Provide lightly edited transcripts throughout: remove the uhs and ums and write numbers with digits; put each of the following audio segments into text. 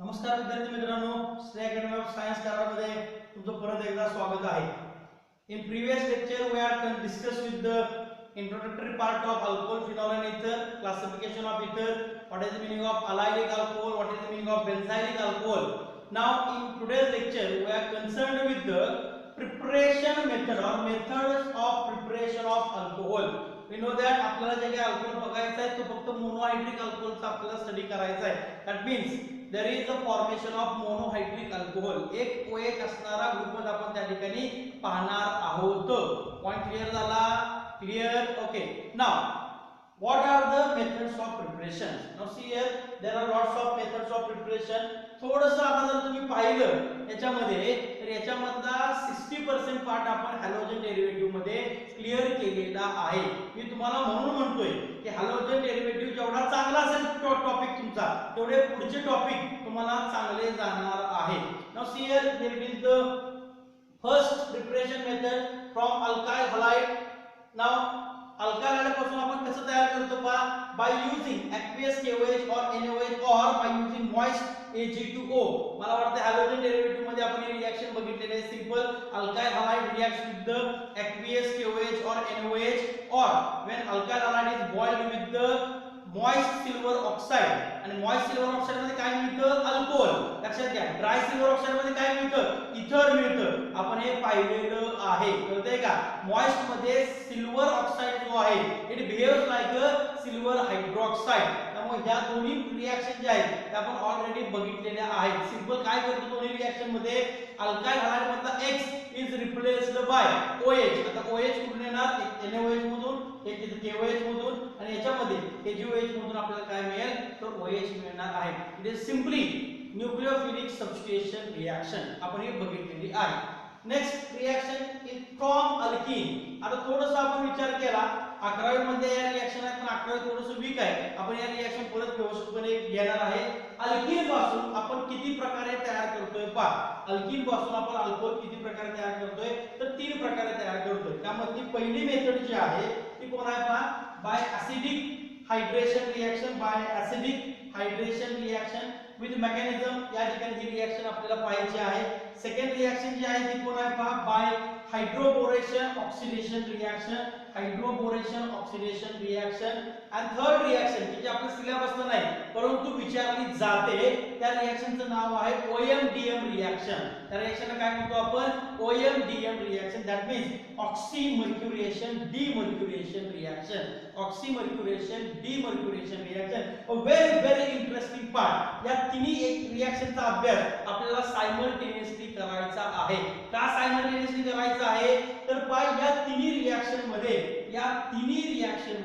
नमस्कार विद्यार्थी मित्रांनो, श्री अकॅडमी ऑफ सायन्स मध्ये तुमचं परत एकदा स्वागत आहे. In previous lecture we had discussed with the introductory part of alcohol, phenol and ether, classification of ether, what is the meaning of allylic alcohol, what is the meaning of benzylic alcohol. Now in today's lecture we are concerned with the preparation method or methods of preparation of alcohol. We know that आपल्याला जे काही alcohol बघायचं आहे तो फक्त monohydric अल्कोहोलचा आपल्याला study करायचा आहे. That means there is a formation of monohydric alcohol. एक OH असणारा ग्रुप आपण त्या ठिकाणी पाहणार आहोत. पॉइंट क्लियर झाला? Clear? Okay. Now what are the methods of preparation? Now see here there are lots of methods of preparation. थोडंसं आता जर तुम्ही पाहिलं याच्यामध्ये तर याच्यामधला 60% पार्ट आपण हॅलोजन डेरिव्हेटिव्ह मध्ये क्लिअर केलेला आहे. मी तुम्हाला म्हणून म्हणतोय की हॅलोजन डेरिव्हेटिव्ह जेवढा चांगला असेल टॉपिक तुमचा तेवढे पुढचे टॉपिक तुम्हाला चांगले जाणार आहे. Now see here here is the first preparation method from alkyl halide. Now alkyl hydride पासून आपण कसं तयार करतो पहा, by using aqueous KOH or NaOH or by using moist Ag2O. मला वाटतं हॅलोजन डेरिव्हेटिव्ह मध्ये आपण ही रिएक्शन बघितलेली आहे. Simple alkyl hydride reacts with the aqueous KOH or NaOH or when alkyl halide is boiled with the moist silver oxide. आणि moist silver oxide मध्ये काय मिळतं? अल्कोहोल. लक्षात घ्या, ड्राय सिल्वर ऑक्साइड मध्ये काय मिळतं? इथर मिळतं. आपण हे पाहिलेलं आहे. कळतंय का? moist मध्ये सिल्वर ऑक्साइड जो आहे it behaves like a silver hydroxide. त्यामुळे ह्या दोन्ही रिएक्शन जे आहेत ते आपण ऑलरेडी बघितलेल्या आहेत. सिंपल काय करतो दोन्ही रिएक्शन मध्ये अल्काइल हायड्राइड मधला X is replaced by OH. आता OH कुठून येणार? NaOH मधून, एक KOH मधून आणि याच्यामध्ये AgOH मधून आपल्याला काय मिळेल? तर OH मिळणार आहे. It is simply nucleophilic substitution reaction आपण हे बघितलेली आहे. Next reaction is from alkyne. आता थोडंसं आपण विचार केला 11वी मध्ये या रिएक्शन आहे पण 11वी थोडंसं वीक आहे. आपण या रिएक्शन परत व्यवस्थितपणे घेणार आहे. अल्कीन पासून आपण किती प्रकारे तयार करतोय पहा. अल्कीन पासून आपण अल्कोहोल किती प्रकारे तयार करतोय तर 3 प्रकारे तयार करतोय. त्यामध्ये पहिली मेथड जी आहे ती कोण आहे पहा, by acidic hydration reaction. By acidic hydration reaction with mechanism या ठिकाणी ही रिएक्शन आपल्याला पाहायची आहे. सेकंड रिएक्शन जी आहे ती कोण आहे पहा, by hydroboration oxidation reaction. Hydroboration oxidation reaction. आणि थर्ड रिएक्शन जी आपल्या सिलेबसला नाही परंतु विचारली जाते त्या रिएक्शनचं नाव आहे OMDM रिएक्शन. त्या रिएक्शनला काय म्हणतो आपण? OMDM reaction. That means oxymercuration demercuration reaction. Oxymercuration demercuration reaction. A very very interesting part. या तिन्ही एक रिएक्शनचा अभ्यास आपल्याला सायमल्टेनियसली करायचा आहे. का सायमल्टेनियसली करायचा आहे तर पहा या तिन्ही रिएक्शन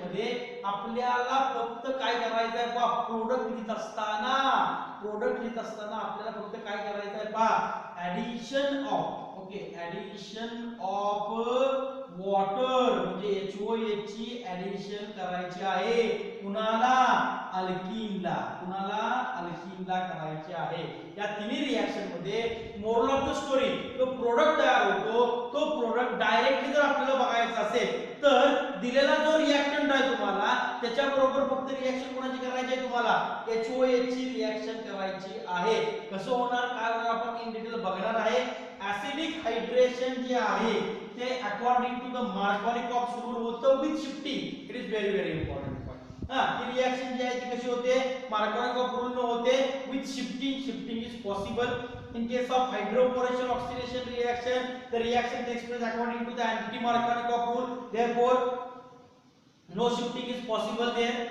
मध्ये आपल्याला फक्त काय करायचं आहे पहा, प्रोडक्ट लिहित असताना आपल्याला फक्त काय करायचं आहे पहा, addition of, okay, addition of water म्हणजे HOH ची ऍडिशन करायची आहे. कुणाला? अल्कीनला. करायची आहे. या तिन्ही रिएक्शन मध्ये मोरल ऑफ द स्टोरी जो प्रोडक्ट तयार होतो तो प्रोडक्ट डायरेक्टली जर आपल्याला बघायचा असेल तर दिलेला जो रिएक्टंट आहे तुम्हाला त्याच्याबरोबर फक्त रिएक्शन कोणाची करायची आहे? तुम्हाला HOH ची रिएक्शन करायची आहे. कसं होणार काय होणार आपण इन डिटेल बघणार आहे. ऍसिडिक हायड्रेशन जे आहे ते according to the Markovnikov rule होतं with shifting. It is very very important. ही रिएक्शन जी आहे ती कशी होते? मार्कोनिकॉफ रूल न होते with shifting. Shifting is possible. In case of hydroboration oxidation reaction, the reaction takes place according to the anti-Markovnikov rule. Therefore, no shifting is possible there.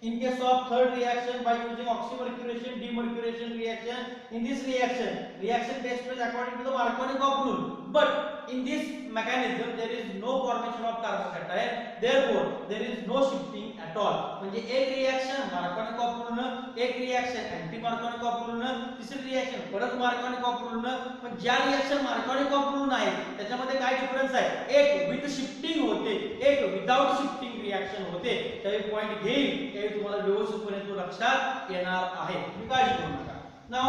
In case of third reaction, by using oxymercuration demercuration reaction, in this reaction takes place according to the Markovnikov rule. But in this mechanism, there is no formation of carbocation. Therefore, there is no shifting at all. म्हणजे एक reaction Markovnikov रूलनं, एक reaction anti Markovnikov रूलनं, तिसरी reaction परत Markovnikov रूलनं. पण ज्या reaction Markovnikov rule आहे त्याच्यामध्ये काय डिफरन्स आहे? एक विथ शिफ्टिंग होते, एक विदाउट शिफ्टिंग रिएक्शन होते. त्यावेळी पॉइंट घेईल त्यावेळी तुम्हाला व्यवस्थितपणे तो लक्षात येणार आहे. तुम्ही काळजी करू नका. Now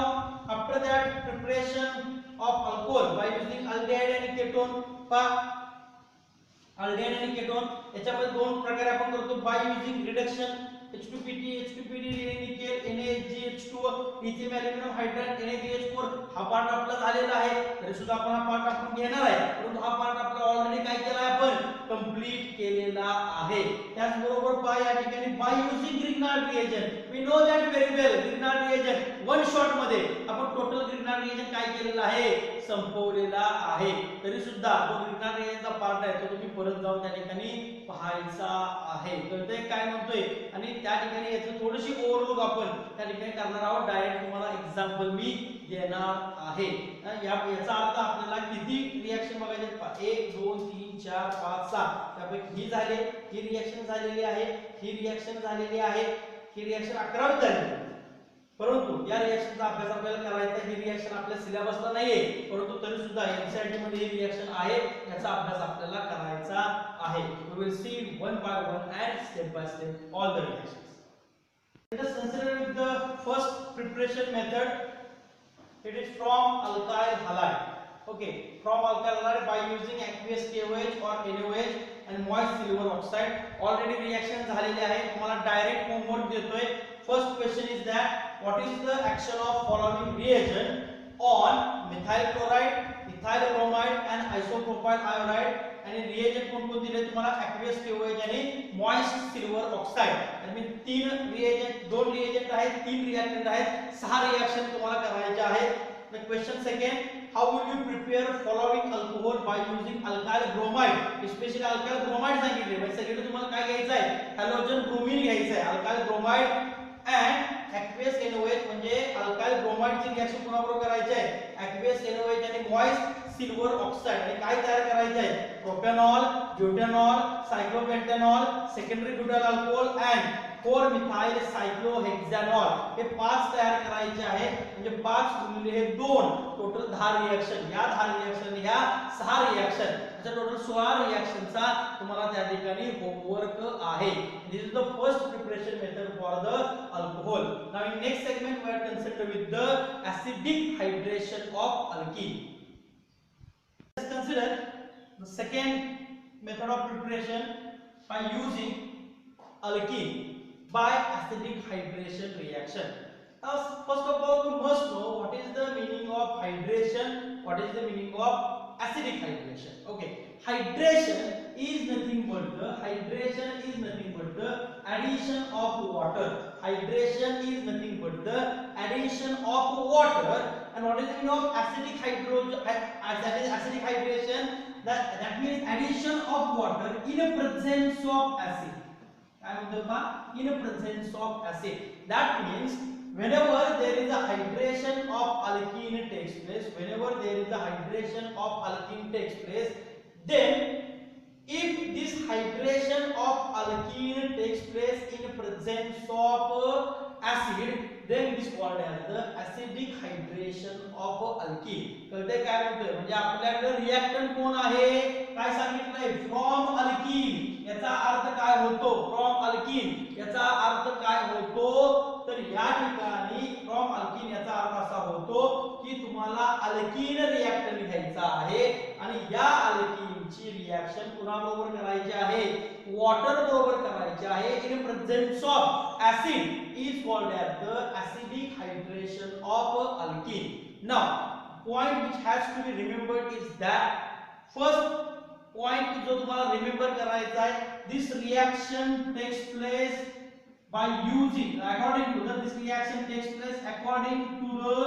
after that preparation of alcohol by using aldehyde and ketone. Aldehyde आणि केटोन याच्यामध्ये दोन प्रकारे आपण करतो by using reduction H2PT H2PD nickel NaHgH2 lithium aluminium hydride NaBH4 हा पार्ट आपला झालेला आहे तरी सुद्धा आपण हा पार्ट आपण घेणार आहे परंतु हा पार्ट आपला ऑलरेडी काय केला आहे आपण कंप्लीट केलेला आहे त्याच बरोबर बाय या ठिकाणी by using Grignard reagent we know that very well Grignard reagent one shot मध्ये आपण टोटल ग्रिग्नार्ड रिएजंट काय केलेला आहे संपवलेला आहे तरी सुद्धा जो ग्रिग्नार्ड रिएजंटचा पार्ट आहे तो तुम्ही परत जाऊन त्या ठिकाणी पाहायचा आहे कळतंय काय म्हणतोय आणि त्या ठिकाणी याचं थोडीशी ओव्हरलुक आपण त्या ठिकाणी करणार आहोत डायरेक्ट तुम्हाला एक्झाम्पल मी देणार आहे याचा अर्थ आपल्याला किती रिएक्शन बघायचे 1 2 3 4 5 6 त्यापैकी ही झाली ही रिएक्शन झालेली आहे ही रिएक्शन झालेली आहे ही रिएक्शन 11 झाली परंतु या रिएक्शनचा अभ्यास आपल्याला करायचा ही रिएक्शन आपल्या सिलेबसला नाहीये परंतु तरी सुद्धा एनसीईआरटी मध्ये ही रिएक्शन आहे याचा अभ्यास आपल्याला करायचा आहे we will see one by one and step by step all the reactions let us consider with the first preparation method it is from alkyl halide okay from alkyl halide by using aqueous KOH or NaOH and moist silver oxide already reaction झालेले आहे तुम्हाला direct homework देतोय first question is that what is the action of following reagent on methyl chloride ethyl bromide and isopropyl iodide आणि reagent कोण कोण दिले तुम्हाला aqueous KOH आणि moist silver oxide आणि मी तीन रिएजंट दोन रिएजंट आहेत तीन रिएक्टंट आहेत सहा रिएक्शन तुम्हाला करायचे आहेत the question second how will you prepare following alcohol by using alkyl bromide especially alkyl bromide सांगितले म्हणजे सगळीकडे तुम्हाला काय घ्यायचं आहे हॅलोजन ब्रोमीन घ्यायचं आहे alkyl bromide and aqueous NaOH म्हणजे alkyl bromide ची रिएक्शन कोणाबरोबर करायची आहे aqueous NaOH आणि moist silver oxide आणि काय तयार करायचे आहे propanol butanol cyclopentanol secondary butyl alcohol and 4 methyl cyclohexanol हे पाच तयार करायचे आहे म्हणजे 5 गुणिले हे 2 टोटल 10 रिएक्शन या 10 रिएक्शन या 6 रिएक्शन अशा टोटल 16 रिएक्शनचा तुम्हाला त्या ठिकाणी होमवर्क आहे this is the first preparation method for the alcohol now in next segment we are consider with the acidic hydration of alkene let's consider the second method of preparation by using alkene by acidic hydration reaction. Now first of all we must know what is the meaning of hydration, what is the meaning of acidic hydration. Okay, hydration is nothing but the addition of water. Hydration is nothing but the addition of water. And what is the meaning of acidic acidic hydration? That means addition of water in a presence of acid. In a presence of acid. That means whenever there is a hydration of alkene takes place, then if this hydration of alkene takes place in presence of acid, then it is called as the acidic hydration of alkene. कळतंय काय म्हणतोय म्हणजे आपल्याकडे reactant कोण आहे काय सांगितलंय from alkyne याचा अर्थ काय होतो फ्रॉम अल्कीन याचा अर्थ काय होतो तर या ठिकाणी फ्रॉम अल्कीन याचा अर्थ असा होतो की तुम्हाला अल्कीन रिएक्टंट घ्यायचा आहे आणि या अल्कीनची रिएक्शन कुणाबरोबर करायची आहे वॉटर बरोबर करायची आहे in presence of acid is called as the acidic hydration of alkene. Now point which has to be remembered is that first point जो तुम्हाला remember करायचा आहे this reaction takes place by using according to this reaction takes place according to the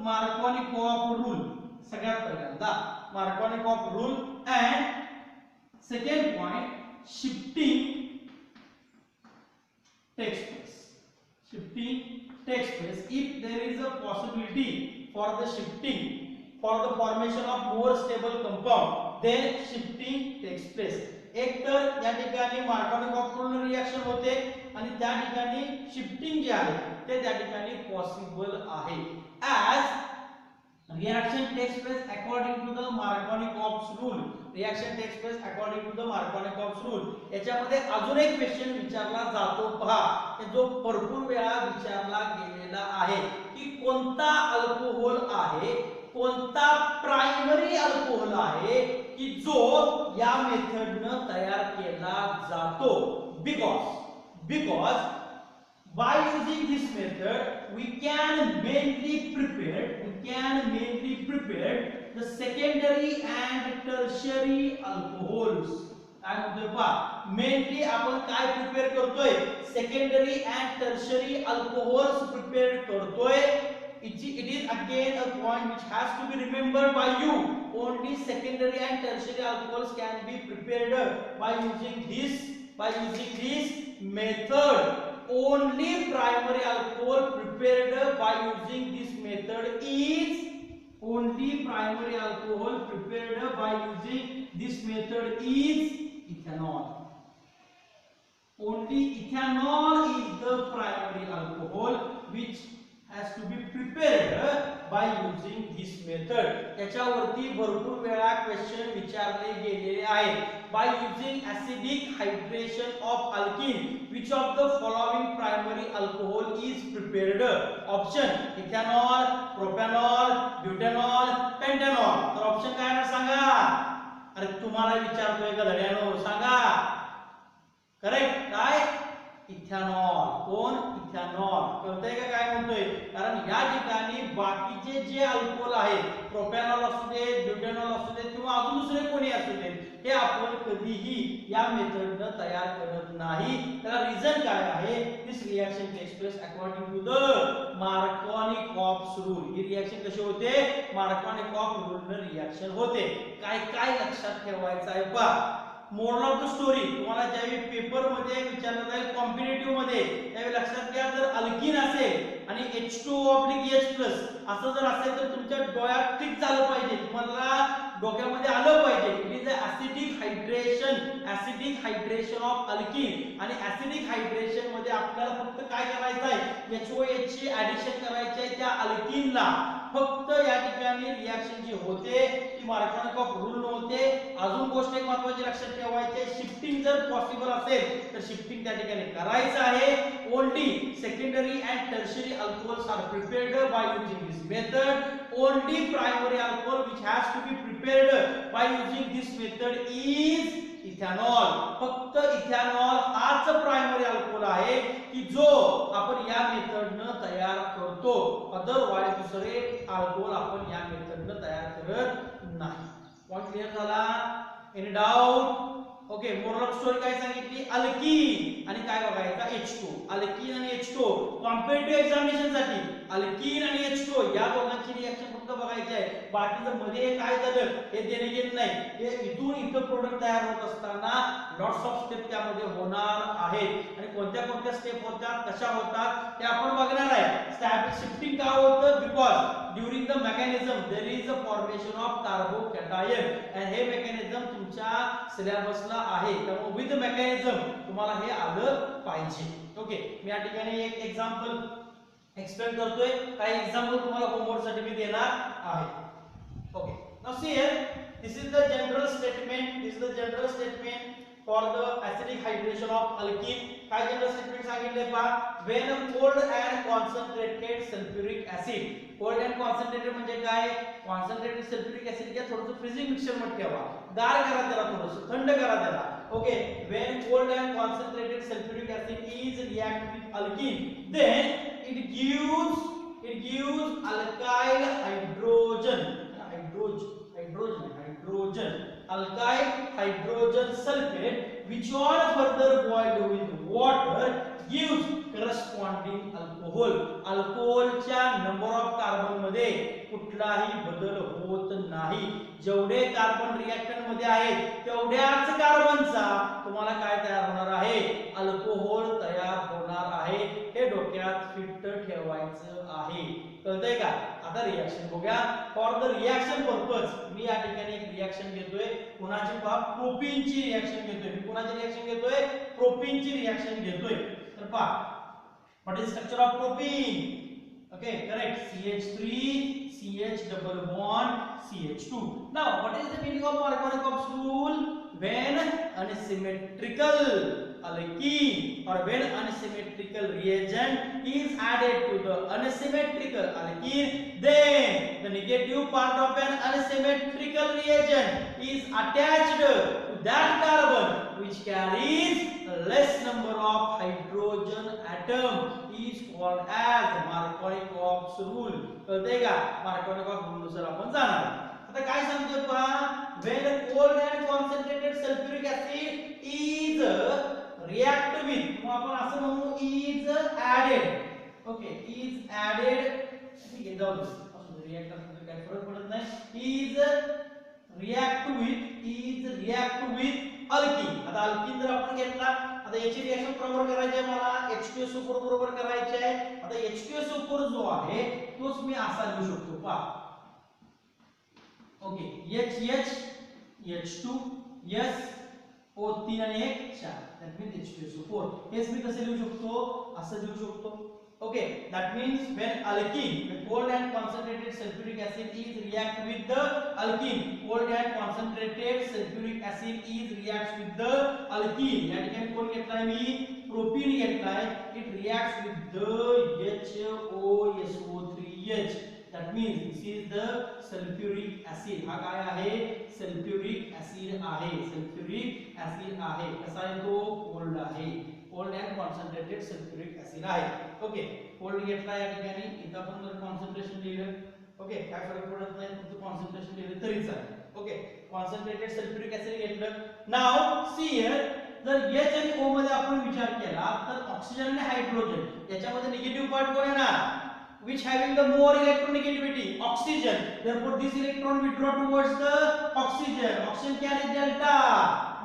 Markovnikov rule. सगळ्यात पहिल्यांदा Markovnikov rule and second point shifting takes place. Shifting takes place if there is a possibility for the shifting for the formation of more stable compound then shifting takes place. एक तर या ठिकाणी Markovnikov rule reaction होते आणि त्या ठिकाणी shifting जे आहे ते त्या ठिकाणी पॉसिबल आहे as reaction takes place according to the Markovnikov's rule. Reaction takes place according to the Markovnikov's rule. याच्यामध्ये अजून एक क्वेश्चन विचारला जातो पहा जो भरपूर वेळा विचारला गेलेला आहे की कोणता अल्कोहोल आहे कोणता प्रायमरी अल्कोहोल आहे की जो या मेथडनं तयार केला जातो. Because by using this method we can mainly prepare the secondary and tertiary alcohols. काय म्हणतोय पहा, मेनली आपण काय प्रिपेअर करतोय, secondary and tertiary alcohols prepare करतोय. It is again a point which has to be remembered by you. Only secondary and tertiary alcohols can be prepared by using this method. Only primary alcohol prepared by using this method is ethanol. Only ethanol is the primary alcohol which has to be prepared by using this method. त्याच्यावरती भरपूर वेळा question विचारले गेलेले आहेत. By using acidic hydration of alkene, which of the following primary alcohol is prepared? Option ethanol, propanol, butanol, pentanol. तर option काय आहे सांगा. अरे तुम्हाला विचारतोय का धड्यानो, सांगा. करेक्ट काय? इथेनॉल. कोण? इथेनॉल. कळतंय का काय म्हणतोय? कारण या ठिकाणी बाकीचे जे अल्कोहोल आहेत, प्रोपॅनॉल असू दे, ब्युटेनॉल असू दे किंवा अजून दुसरे कोणी असू दे, हे आपण कधीही या मेथडनं तयार करत नाही. त्याला रिझन काय आहे? This reaction takes place according to the Markovnikov's rule. ही रिएक्शन कशी होते? मार्कोनिकॉफ रूलनं रिएक्शन होते. काय काय लक्षात ठेवायचं आहे पहा. मोरल ऑफ द स्टोरी तुम्हाला ज्यावेळी पेपर मध्ये विचारलं जाईल कॉम्पिटिटिव्ह मध्ये, त्यावेळी लक्षात घ्या, जर अल्किन असेल आणि H2O/H+ असं जर असेल तर तुमच्या डोळ्यात टिक झालं पाहिजे, तुम्हाला डोक्यामध्ये आलं पाहिजे. It is acidic hydration of alkene. आणि ऍसिडिक हायड्रेशन मध्ये आपल्याला फक्त काय करायचं आहे? HOH ची ऍडिशन करायची आहे त्या अल्किनला. फक्त या ठिकाणी रिएक्शन जी होते ती मार्कोनिकॉफ रूल होते. अजून गोष्ट एक महत्त्वाची लक्षात ठेवायची आहे, शिफ्टिंग जर पॉसिबल असेल तर शिफ्टिंग त्या ठिकाणी करायचं आहे. Only secondary and tertiary alcohols are prepared by using this method. Only primary alcohol which has to be prepared by using this method is ethanol. फक्त इथेनॉल हाच प्रायमरी अल्कोहोल आहे की जो आपण या मेथडनं तयार करतो. अदरवाइज दुसरे अल्कोहोल आपण या मेथडनं तयार करत नाही. पॉइंट क्लियर झाला? Any doubt? Okay. Moral of story काय सांगितली? अल्कीन आणि काय बघायचा? H2. अल्कीन आणि H2 कॉम्पिटिटिव्ह एक्झामिनेशन साठी अल्कीन आणि H2 या दोघांची रिएक्शन फक्त बघायची आहे. बाकीचं मध्ये काय झालं हे देणे घेत नाही. हे इथून इथं प्रोडक्ट तयार होत असताना लॉट्स ऑफ स्टेप त्यामध्ये होणार आहेत आणि कोणत्या कोणत्या स्टेप होतात, कशा होतात ते आपण बघणार आहे. स्टॅप शिफ्टिंग का होतं? Because during the mechanism there is a formation of carbocation आणि हे मेकॅनिझम तुमच्या सिलेबसला आहे. त्यामुळे विथ मेकॅनिझम तुम्हाला हे आलं पाहिजे. ओके. मी या ठिकाणी एक एक्झाम्पल एक्सप्लेन करतोय. काही एक्झाम्पल तुम्हाला होमवर्क साठी मी देणार आहे. Okay. Now see here, this is the general statement for the acidic hydration of alkene. काय जनरल स्टेटमेंट सांगितले पहा. when cold and concentrated sulfuric acid. Cold and concentrated म्हणजे काय? कॉन्सन्ट्रेटेड सल्फ्युरिक ऍसिड घ्या, थोडंसं फ्रीजिंग मिक्सचर मध्ये ठेवा, गार करा त्याला, थोडंसं थंड करा त्याला. Okay. when cold and concentrated sulfuric acid is react with alkene, then it gives alkyl alkyl hydrogen sulfate, which on further boiled with water gives corresponding alcohol. अल्कोहोलच्या नंबर ऑफ कार्बन मध्ये कुठलाही बदल होत नाही. जेवढे कार्बन रिएक्टंट मध्ये आहेत तेवढ्याच कार्बनचा तुम्हाला काय तयार होणार आहे? अल्कोहोल तयार होणार आहे. हे डोक्यात फिट ठेवायचं आहे. कळतंय का? आता रिएक्शन बघूया. फॉर द रिएक्शन पर्पज मी या ठिकाणी एक रिएक्शन घेतोय. कुणाची? पहा, प्रोपीनची रिएक्शन घेतोय. मी कुणाची रिएक्शन घेतोय? प्रोपीनची रिएक्शन घेतोय. तर पहा, what is structure of propene? Okay, correct. CH3 CH double bond CH2. Now what is the meaning of Markovnikov's rule? When unsymmetrical alkene, or when unsymmetrical reagent is added to the unsymmetrical alkene, then the negative part of an unsymmetrical reagent is attached to that carbon which carries less number of hydrogen atom is called as Markovnikov's rule. कळतंय का? Markovnikov rule नुसार आपण जाणार. आता काय सांगतोय पहा, when cold and concentrated sulfuric acid is react with, किंवा आपण असं म्हणू is added, okay, is added, ठीक आहे, जाऊ दे, असं रिएक्ट असं काय फरक पडत नाही, is react with alkene. आता alkene जर आपण घेतला, आता याची रिएक्शन बरोबर करायची आहे मला, H2SO4 बरोबर करायची आहे. आता H2SO4 जो आहे तोच मी असा लिहू शकतो पहा, ओके, H2 SO3 आणि 1 4, that means H2SO4. हेच मी कसे लिहू शकतो, असं लिहू शकतो. Okay, that means when alkene, the cold and concentrated sulfuric acid is react with the alkene, cold and concentrated sulfuric acid is reacts with the alkene. या ठिकाणी कोण घेतलाय मी, प्रोपीन घेतलाय, it reacts with the HOSO3H. that means this is the sulfuric acid. हा काय आहे, sulfuric acid आहे, sulfuric acid आहे. कसा आहे तो, cold आहे, cold and concentrated sulfuric acid आहे. ओके, cold घेतला या ठिकाणी, इथं आपण जर कॉन्सन्ट्रेशन लिहिलं, ओके, काय फरक पडत नाही, फक्त कॉन्सन्ट्रेशन लिहिलं तरी चालेल. ओके, कॉन्सन्ट्रेटेड सल्फ्युरिक ऍसिड घेतलं. नाव सी हियर, जर H आणि O मध्ये आपण विचार केला तर ऑक्सिजन आणि हायड्रोजन याच्यामध्ये निगेटिव्ह पार्ट कोण येणार, which having the more electronegativity, oxygen. Therefore this electron withdraw towards the oxygen. Oxygen carries delta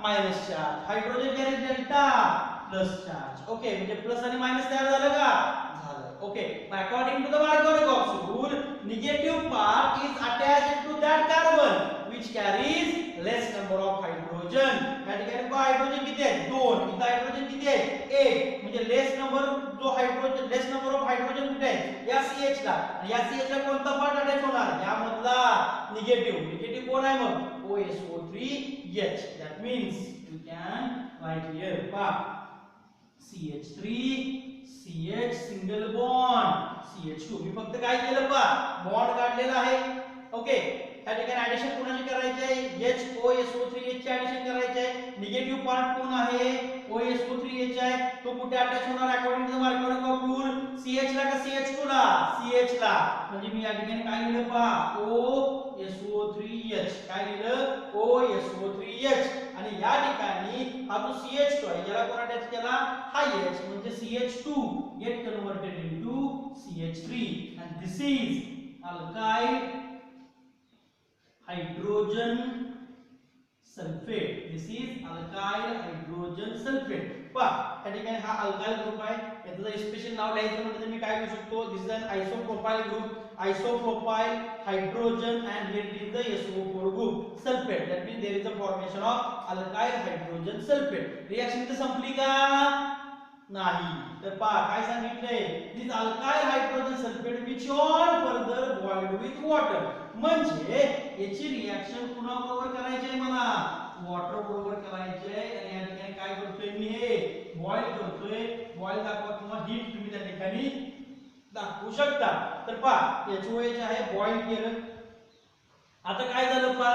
minus charge, hydrogen carries delta plus charge. Okay, म्हणजे प्लस आणि मायनस तयार झालं का, झालं. Okay, according to the Markovnikov's rule, negative part is attached to that carbon which carries less number of hydrogen. या ठिकाणी hydrogen किती आहे, 2. इथं हायड्रोजन किती आहे, 1. म्हणजे लेस नंबर जो hydrogen, less number of hydrogen कुठे आहे, या CH ला. आणि या CH ला कोणता पार्ट अटॅच होणार, यामधला निगेटिव्ह. निगेटिव्ह कोण आहे मग, OSO3H. that means you can write here pa CH3 CH single bond CH2. मी फक्त काय केलं पा, बॉन्ड काढलेला आहे. ओके, या ठिकाणी ऍडिशन कोणाची करायची आहे, HOSO3H ची ऍडिशन करायची आहे. निगेटिव्ह पार्ट कोण आहे, OSO3H आहे, तो कुठे अटॅच होणार according to the Markovnikov rule, CH ला का CH2 ला, CH ला. म्हणजे मी या ठिकाणी काय लिहिलं पहा, OSO3H. काय लिहिलं, OSO3H. आणि या ठिकाणी हा जो CH2 आहे याला कोण अटॅच केला, हा H, म्हणजे CH2 get converted into CH3 and this is alkyl hydrogen sulfate. This is alkyl hydrogen sulfate. पहा या ठिकाणी हा अल्काइल ग्रुप आहे, याचं स्पेशल नाव लिहायचं म्हणजे मी काय लिहू शकतो, this is an isopropyl group, isopropyl hydrogen and here is the SO4 group sulfate. That means there is a formation of alkyl hydrogen sulfate. Reaction इथे संपली का, नाही. तर पहा काय सांगितलंय, this alkyl hydrogen sulfate which on further boiled with water. म्हणजे याची रिएक्शन पुन्हा बरोबर करायची आहे मला, वॉटर बरोबर करायची आहे. आणि या ठिकाणी काय करतोय मी, हे बॉईल करतोय. बॉईल दाखवा किंवा हीट तुम्ही त्या ठिकाणी दाखवू शकता. तर पहा HOH आहे, बॉईल केलं. आता काय झालं पहा,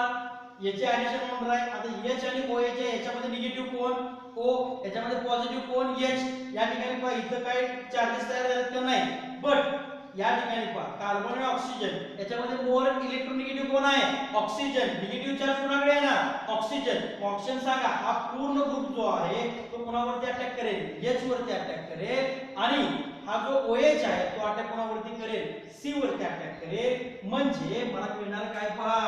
याचे ऍडिशन होणार आहे. आता H आणि OH आहे, याच्यामध्ये निगेटिव्ह कोण, O, याच्यामध्ये पॉझिटिव्ह कोण, H. या ठिकाणी पहा इथं काय चार्जेस तयार झालेत का नाही, बट या ठिकाणी पहा कार्बन आणि ऑक्सिजन याच्यामध्ये मोर इलेक्ट्रोनिगेटिव्ह कोण आहे, ऑक्सिजन. निगेटिव्ह चार्ज कोणाकडे येणार, ऑक्सिजन. ऑक्सिजन सांगा, हा पूर्ण ग्रुप जो आहे तो कोणावरती अटॅक करेल, H वरती अटॅक करेल. आणि हा जो OH आहे तो अटॅक कोणावरती करेल, C वरती अटॅक करेल. म्हणजे मला मिळणार काय पहा,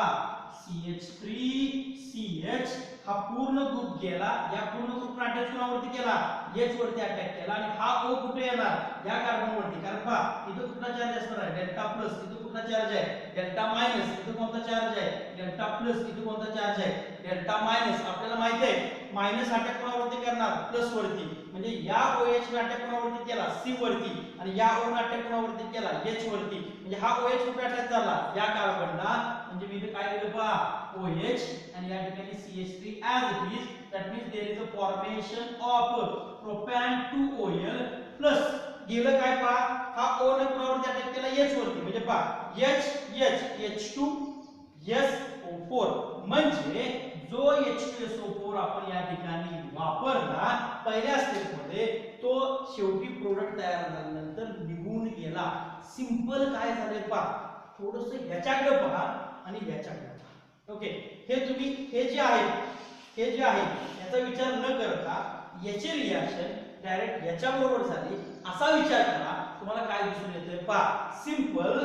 CH3CH हा पूर्ण ग्रुप गेला, या पूर्ण ग्रुप अटॅच कोणावरती केला, H वरती अटॅक केला. आणि हा O कुठे येणार, या कार्बन वरती. कारण पहा इथं कुठला चार्ज असणार आहे, डेल्टा प्लस. इथं कुठला चार्ज आहे, डेल्टा मायनस. इथं कोणता चार्ज आहे, डेल्टा प्लस. इथं कोणता चार्ज आहे, डेल्टा मायनस. आपल्याला माहित आहे मायनस अटॅक कोणावरती करणार, प्लस वरती. म्हणजे या OH ने अटॅक कोणावरती केला, C वरती. आणि या O ने अटॅक कोणावरती केला, H वरती. म्हणजे हा OH कुठे अटॅक झाला, या कार्बनला. म्हणजे मी इथे काय दिलं पहा OH आणि या ठिकाणी CH3 as it is. That means there is a formation of propan 2OL plus गेलं काय पहा हा O ने पुन्हा अटॅक केला H वरती म्हणजे पहा H2 SO4 म्हणजे जो H2SO4 आपण या ठिकाणी वापरला पहिल्या स्टेप मध्ये तो शेवटी प्रोडक्ट तयार झाल्यानंतर निघून गेला. सिंपल काय झाले पहा थोडस ह्याच्याकडे पहा आणि ह्याच्याकडे पहा. ओके हे तुम्ही हे जे आहे याचा विचार न करता याची रिएक्शन डायरेक्ट याच्या बरोबर झाली असा विचार करा. तुम्हाला काय दिसून येतंय पहा सिंपल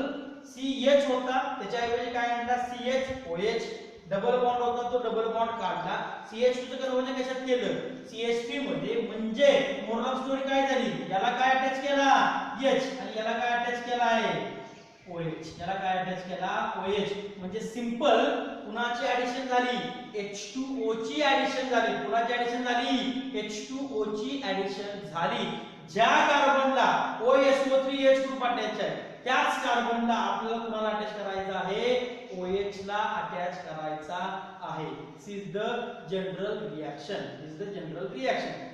CH होता त्याच्याऐवजी काय आणला CH डबल बॉन्ड होता तो डबल बॉन्ड काढला CH2 चं कन्वर्जन कशात केलं CH3 मध्ये म्हणजे मोरल ऑफ स्टोरी काय झाली याला काय अटॅच केला H आणि याला काय अटॅच केला आहे OH याला काय अटॅच केला OH म्हणजे सिंपल कुणाची ऍडिशन झाली H2O ची ऍडिशन झाली कुणाची ऍडिशन झाली H2O ची ऍडिशन झाली. ज्या कार्बनला OSO3H ग्रुप अटॅच आहे त्याच कार्बनला आपल्याला कुणाला अटॅच करायचा आहे OH ला अटॅच करायचा आहे. This is the general reaction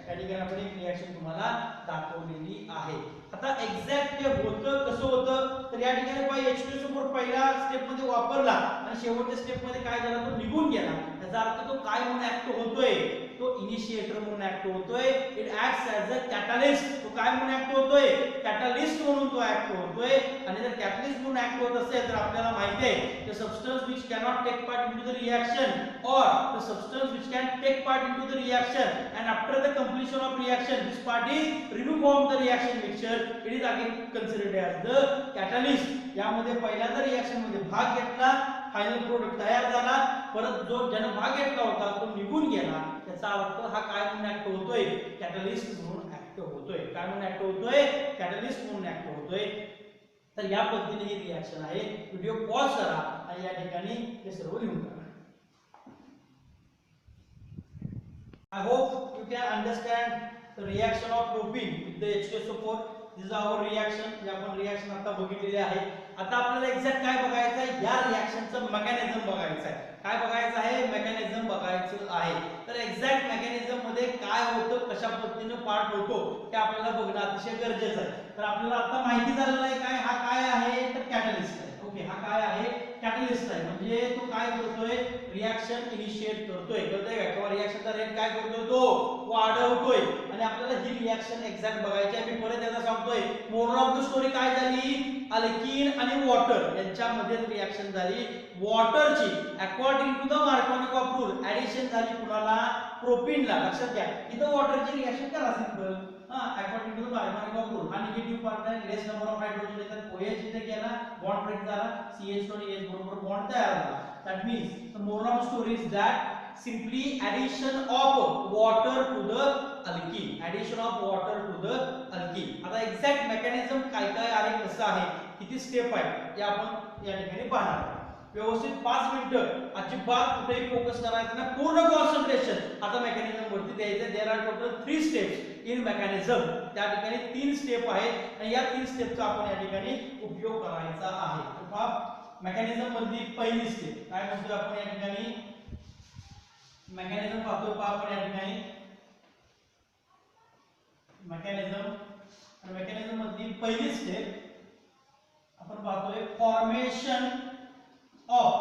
या ठिकाणी आपण एक रिएक्शन तुम्हाला दाखवलेली आहे. आता एक्झॅक्ट ते होतं कसं होतं तर या ठिकाणी पहा H2SO4 पहिल्या स्टेप मध्ये वापरला आणि शेवटच्या स्टेप मध्ये काय झाला तो निघून गेला. याचा अर्थ तो काय म्हणून ऍक्ट होतोय तो इनिशिएटर म्हणून ऍक्ट होतोय. It acts as a catalyst. तो काय म्हणून ऍक्ट होतोय कॅटलिस्ट म्हणून तो ऍक्ट होतोय. आणि जर कॅटलिस्ट म्हणून ऍक्ट होत असेल तर आपल्याला माहिती आहे the substance which cannot take part into the reaction or the substance which can take part into the reaction and after the completion of reaction this part is removed from the reaction mixture it is again considered as the catalyst. यामध्ये पहिल्यांदा reaction मध्ये भाग घेतला final product तयार झाला परत जो ज्याने भाग घेतला होता तो निघून गेला त्याचा अर्थ हा काय म्हणून ऍक्ट होतोय कॅटलिस्ट म्हणून ऍक्ट होतोय. काय म्हणून ऍक्ट होतोय कॅटलिस्ट म्हणून ऍक्ट होतोय. तर या पद्धतीने ही रिएक्शन आहे. व्हिडिओ पॉज करा आणि या ठिकाणी हे सर्व लिहून काढा. I hope you can understand the reaction of propene with the H2SO4. This is our reaction. जे आपण रिएक्शन आता बघितलेली आहे. आता आपल्याला एक्झॅक्ट काय बघायचं आहे या रिएक्शनचं मेकॅनिझम बघायचं आहे. काय बघायचं आहे मेकॅनिझम बघायचं आहे. तर एक्झॅक्ट मेकॅनिझम मध्ये काय होतं कशा पद्धतीने पार्ट होतो हे आपल्याला बघणं अतिशय गरजेचं आहे. तर आपल्याला आता माहिती झालेलं आहे काय हा काय आहे तर कॅटलिस्ट आहे. ओके हा काय आहे कॅटलिस्ट आहे म्हणजे तो काय करतोय रिएक्शन इनिशिएट करतोय कळतंय का किंवा रिएक्शनचा रेट काय करतोय तो वाढवतोय. आणि आपल्याला ही रिएक्शन एक्झॅक्ट बघायची आहे. मी परत एकदा सांगतोय मोरल ऑफ द स्टोरी काय झाली अल्कीन आणि वॉटर यांच्यामध्ये रिएक्शन झाली. वॉटरची according to the Markovnikov rule addition झाली कुणाला प्रोपीनला. लक्षात घ्या इथं वॉटरची रिएक्शन करा simple according to the Markovnikov rule हा निगेटिव्ह पार्ट आहे लेस नंबर ऑफ हायड्रोजन येतात OH इथे गेला बॉन्ड ब्रेक झाला CH2 आणि H बरोबर बॉन्ड तयार झाला. That means the moral of story is that simply addition of water to the alkene addition of water to the alkene. आता exact mechanism काय काय आहे कसं आहे किती स्टेप आहे हे आपण या ठिकाणी पाहणार आहोत. व्यवस्थित 5 मिनिटं अजिबात कुठेही फोकस करायचं नाही पूर्ण कॉन्सन्ट्रेशन आता मेकॅनिझम वरती द्यायचं. There are total 3 steps in mechanism. त्या ठिकाणी 3 स्टेप आहेत आणि या 3 स्टेपचा आपण या ठिकाणी उपयोग करायचा आहे. तर पहा मेकॅनिझम मधली पहिली स्टेप काय म्हणतोय आपण या ठिकाणी मेकॅनिझम पाहतोय पहा आपण या ठिकाणी मेकॅनिझम मधली पहिली स्टेप आपण पाहतोय formation of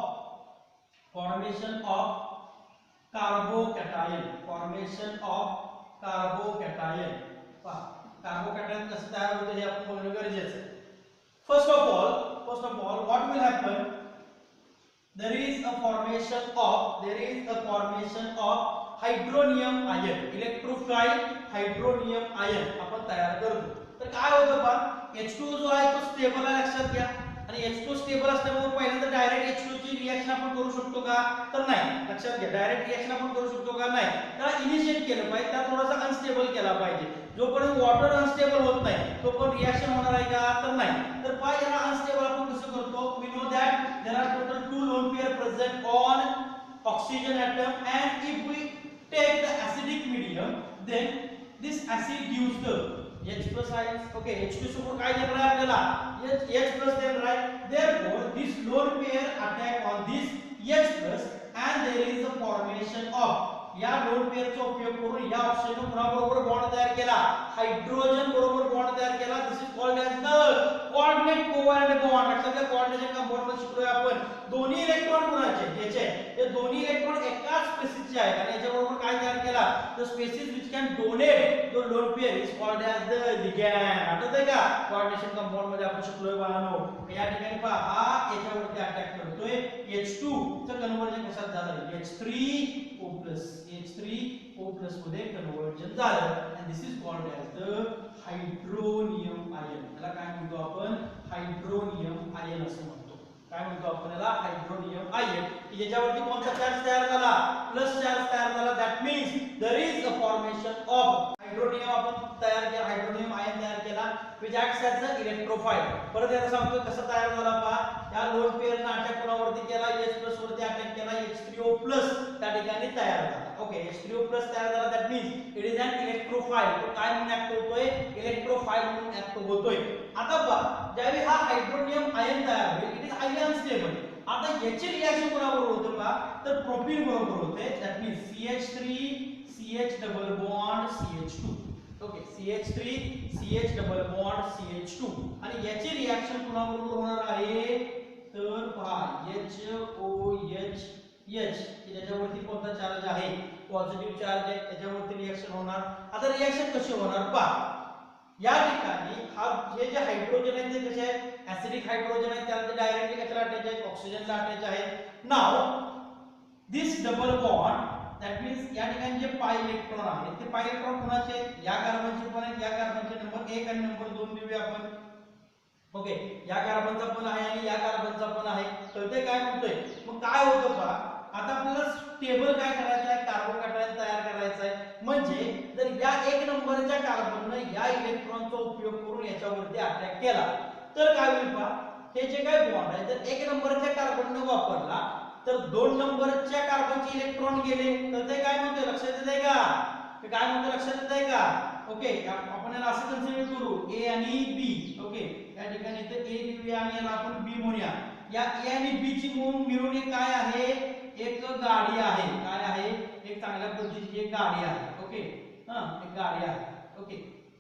carbocation. Formation of carbocation. पहा कार्बोकॅटायन कसं तयार होतं हे आपण बघणं गरजेचं आहे. First of all what will happen there is a formation of hydronium ion electrophile hydronium ion आपण तयार करतो. तर काय होतं पहा H2 जो आहे तो स्टेबल आहे लक्षात घ्या आणि H2 स्टेबल असल्यामुळे पहिल्यांदा डायरेक्ट H2 ची रिएक्शन आपण करू शकतो का तर नाही. लक्षात घ्या डायरेक्ट रिएक्शन आपण करू शकतो का नाही. त्याला इनिशिएट केलं पाहिजे त्याला थोडासा अनस्टेबल केला पाहिजे. जोपर्यंत वॉटर अनस्टेबल होत नाही तोपर्यंत रिएक्शन होणार आहे का तर नाही. तर पहा याला अनस्टेबल आपण कसं करतो we know that there are total 2 lone pair present on oxygen atom and if we take the acidic medium then this acid gives the H plus ions. Okay, H2 समोर काय देणार आहे आपल्याला? H plus देणार आहे. Therefore, this lone pair attack on this H plus and there is a formation of या loan पेअरचा उपयोग करून या ऑक्सिजन कोणाबरोबर बॉन्ड तयार केला? हायड्रोजन बरोबर बॉन्ड तयार केला. This is called as the coordinate covalent bond. लक्षात घ्या, कोऑर्डिनेशन कंपाऊंड मध्ये शिकलोय आपण. दोन्ही इलेक्ट्रॉन कोणाचे? याचे. हे दोन्ही इलेक्ट्रॉन एकाच स्पेसिसचे आहेत आणि याच्या बरोबर काय तयार केला? The species which can donate the lone pair is called as the ligand. आठवतंय का? कोऑर्डिनेशन कंपाऊंड मध्ये आपण शिकलोय बाळांनो. या ठिकाणी पहा, हा याच्यावरती अटॅक करतोय. H2 चं कन्वर्जन कशात झालं? H3O+ मध्ये कन्वर्जन झालं and this is called as the hydronium ion. याला काय म्हणतो आपण? हायड्रोनियम आयन असं म्हणतो. काय म्हणतो आपण याला? Hydronium ion. की ज्याच्यावरती कोणता चार्ज तयार झाला? प्लस चार्ज तयार झाला. That means there is a formation of hydronium. आपण तयार केला, हायड्रोनियम आयन तयार केला which acts as the electrophile. परत याला सांगतो कसं तयार झाला पहा. या लोन पेअरने अटॅक कोणावरती केला? H+ वरती अटॅक केला. H3O+ त्या ठिकाणी तयार झाला. ओके, H3O+ तयार झाला. That means it is an electrophile. तो काय म्हणून ऍक्ट होतोय? इलेक्ट्रोफाइल म्हणून ऍक्ट होतोय. आता पहा, ज्यावेळी हा हायड्रोनियम आयन तयार होईल, इट इज हायली अनस्टेबल. आता याची रिएक्शन कोणाबरोबर होते पहा? तर प्रोपीन बरोबर होते. That means CH3 CH double bond CH2. Okay, CH3 CH double bond CH2 आणि याची रिएक्शन कोणाबरोबर होणार आहे? तर पहा, HOH की त्याच्यावरती कोणता चार्ज आहे? पॉझिटिव्ह चार्ज आहे. त्याच्यावरती रिएक्शन होणार. आता रिएक्शन कशी होणार पहा. या ठिकाणी हा हे जे हायड्रोजन आहेत ते कसे आहेत? ऍसिडिक हायड्रोजन आहेत. त्याला ते डायरेक्टली कशाला अटॅच आहेत? ऑक्सिजनला अटॅच आहेत. Now this double bond that means या ठिकाणी जे पाय इलेक्ट्रॉन आहेत ते पाय इलेक्ट्रॉन कोणाचे आहेत? या कार्बनचे पण आहेत. या कार्बनचे नंबर 1 आणि नंबर 2 देऊया आपण. ओके, या कार्बनचा पण आहे आणि या कार्बनचा पण आहे. तर ते काय म्हणतोय? मग काय होतं पहा, आता आपल्याला स्टेबल काय करायचं आहे? कार्बोकॅटायन तयार करायचं आहे. म्हणजे जर या 1 नंबरच्या कार्बनने या इलेक्ट्रॉनचा उपयोग करून याच्यावरती अटॅक केला तर काय होईल पहा. हे जे काय बॉन्ड आहे तर 1 नंबरच्या कार्बनने वापरला तर 2 नंबरच्या कार्बनचे इलेक्ट्रॉन गेले तर ते काय म्हणतोय? लक्षात येतंय का? ते काय म्हणतो? लक्षात येतंय का? ओके, आपण याला असं कन्सिडर करू A आणि B. ओके, या ठिकाणी इथे A लिहूया आणि याला आपण B म्हणूया. या A आणि B ची मिळून एक काय आहे? एक गाडी आहे. काय आहे? एक चांगल्या पद्धतीची एक गाडी आहे. ओके, एक गाडी आहे. ओके,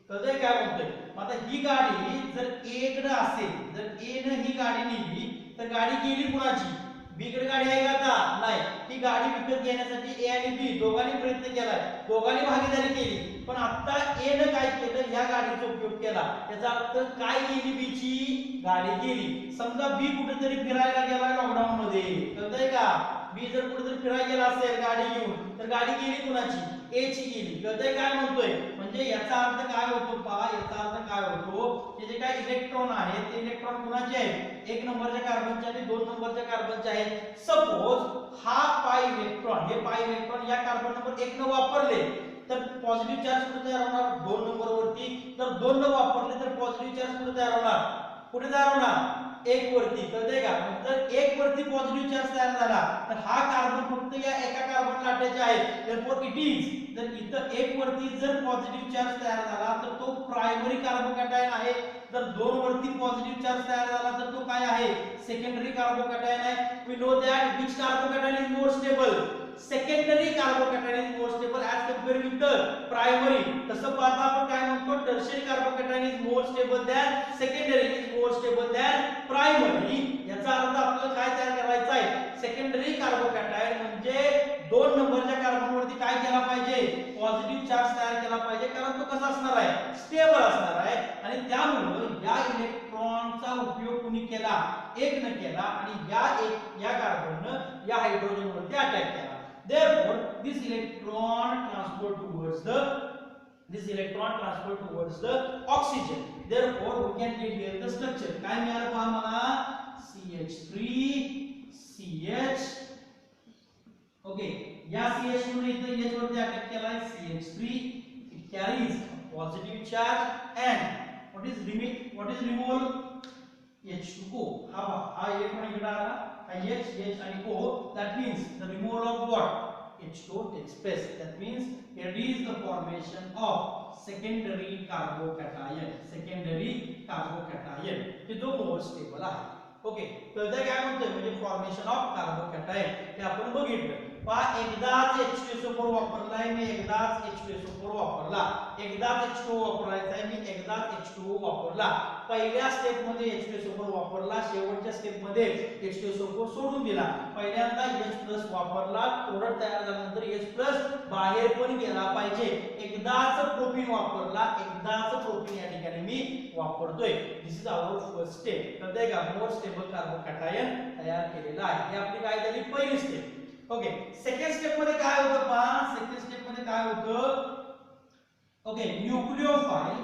तर ते काय म्हणतोय? मग आता ही गाडी जर A कडे असेल, जर A ने ही गाडी नेली तर गाडी गेली कुणाची? B कडे गाडी आहे का? आता नाही. ही गाडी विकत घेण्यासाठी A आणि B दोघांनी प्रयत्न केलाय, दोघांनी भागीदारी केली. पण आता A ने काय केलं? या गाडीचा उपयोग केला. याचा अर्थ काय गेली? B ची गाडी गेली. समजा B कुठेतरी फिरायला गेला लॉकडाऊन मध्ये, कळतंय का? B जर कुठेतरी फिरायला गेला असेल गाडी घेऊन तर गाडी गेली कुणाची? A ची गेली. कळतंय काय म्हणतोय? म्हणजे याचा अर्थ काय होतो पहा. याचा अर्थ काय होतो? हे जे काय इलेक्ट्रॉन आहेत ते इलेक्ट्रॉन कुणाचे आहेत? 1 नंबरच्या कार्बनचे आणि 2 नंबरच्या कार्बनचे आहेत. सपोज हा पाय इलेक्ट्रॉन, हे पाय इलेक्ट्रॉन या कार्बन नंबर 1 ने वापरले तर पॉझिटिव्ह चार्ज कुठे तयार होणार? 2 नंबर वरती. तर 2 ने वापरले तर पॉझिटिव्ह चार्ज कुठे तयार होणार? कुठे तयार होणार? 1 वरती. कळतंय का? जर 1 वरती पॉझिटिव्ह चार्ज तयार झाला तर हा कार्बन फक्त या एका कार्बनला अटॅच आहे. देयरफॉर इट इज, जर इथं 1 वरती जर पॉझिटिव्ह चार्ज तयार झाला तर तो प्रायमरी कार्बोकॅटायन आहे. जर 2 वरती पॉझिटिव्ह चार्ज तयार झाला तर तो काय आहे? सेकंडरी कार्बोकॅटायन आहे. We know that which carbocation is more stable? Secondary carbocation is more stable as compare with the primary. तसं पाहता आपण काय म्हणतो? Tertiary carbocation is more stable than secondary, is more stable than primary. याचा अर्थ आपल्याला काय तयार करायचं आहे? सेकंडरी कार्बोकॅटायन म्हणजे 2 नंबरच्या कार्बनवरती काय केला पाहिजे? पॉझिटिव्ह चार्ज तयार केला पाहिजे. कारण तो कसा असणार आहे? स्टेबल असणार आहे. आणि त्यामुळे या इलेक्ट्रॉनचा उपयोग कुणी केला? 1 ने केला आणि या कार्बनने या हायड्रोजनवरती अटॅक केला. Therefore, this electron transfer towards the oxygen. Therefore, we can get here the structure. काय मिळालं पहा मला? CH3 CH. ओके, या CH ने इथे H वरती अटॅक केलाय. CH3 it carries a positive charge and what is removal? H2O. हा एक पण इकडे आला. H आणि O, that means the removal of what? H2O takes place. That means here is the formation of secondary carbocation. Secondary carbocation हे जो more stable आहे. Okay, तर ते काय म्हणतोय म्हणजे फॉर्मेशन ऑफ कार्बोकॅटायन हे आपण बघितलं. पहा एकदाच H2SO4 वापरलाय मी, एकदाच H2SO4 वापरला, एकदाच H2O वापरायचा आहे मी, एकदाच H2O वापरला. पहिल्या स्टेप मध्ये H2SO4 वापरला, शेवटच्या स्टेप मध्ये H2SO4 सोडून दिला. पहिल्यांदा H+ वापरला, प्रोडक्ट तयार झाल्यानंतर H+ बाहेर पण गेला पाहिजे. एकदाच प्रोपीन वापरला, एकदाच प्रोपीन या ठिकाणी मी वापरतोय. दिस इज आवर फर्स्ट स्टेप. कळतंय का? मोर स्टेबल कार्बोकॅटायन तयार केलेला आहे. ही आपली काय झाली पहिली स्टेप. ओके, सेकंड स्टेप मध्ये काय होतं पहा. सेकंड स्टेप मध्ये काय होतं? Okay, nucleophile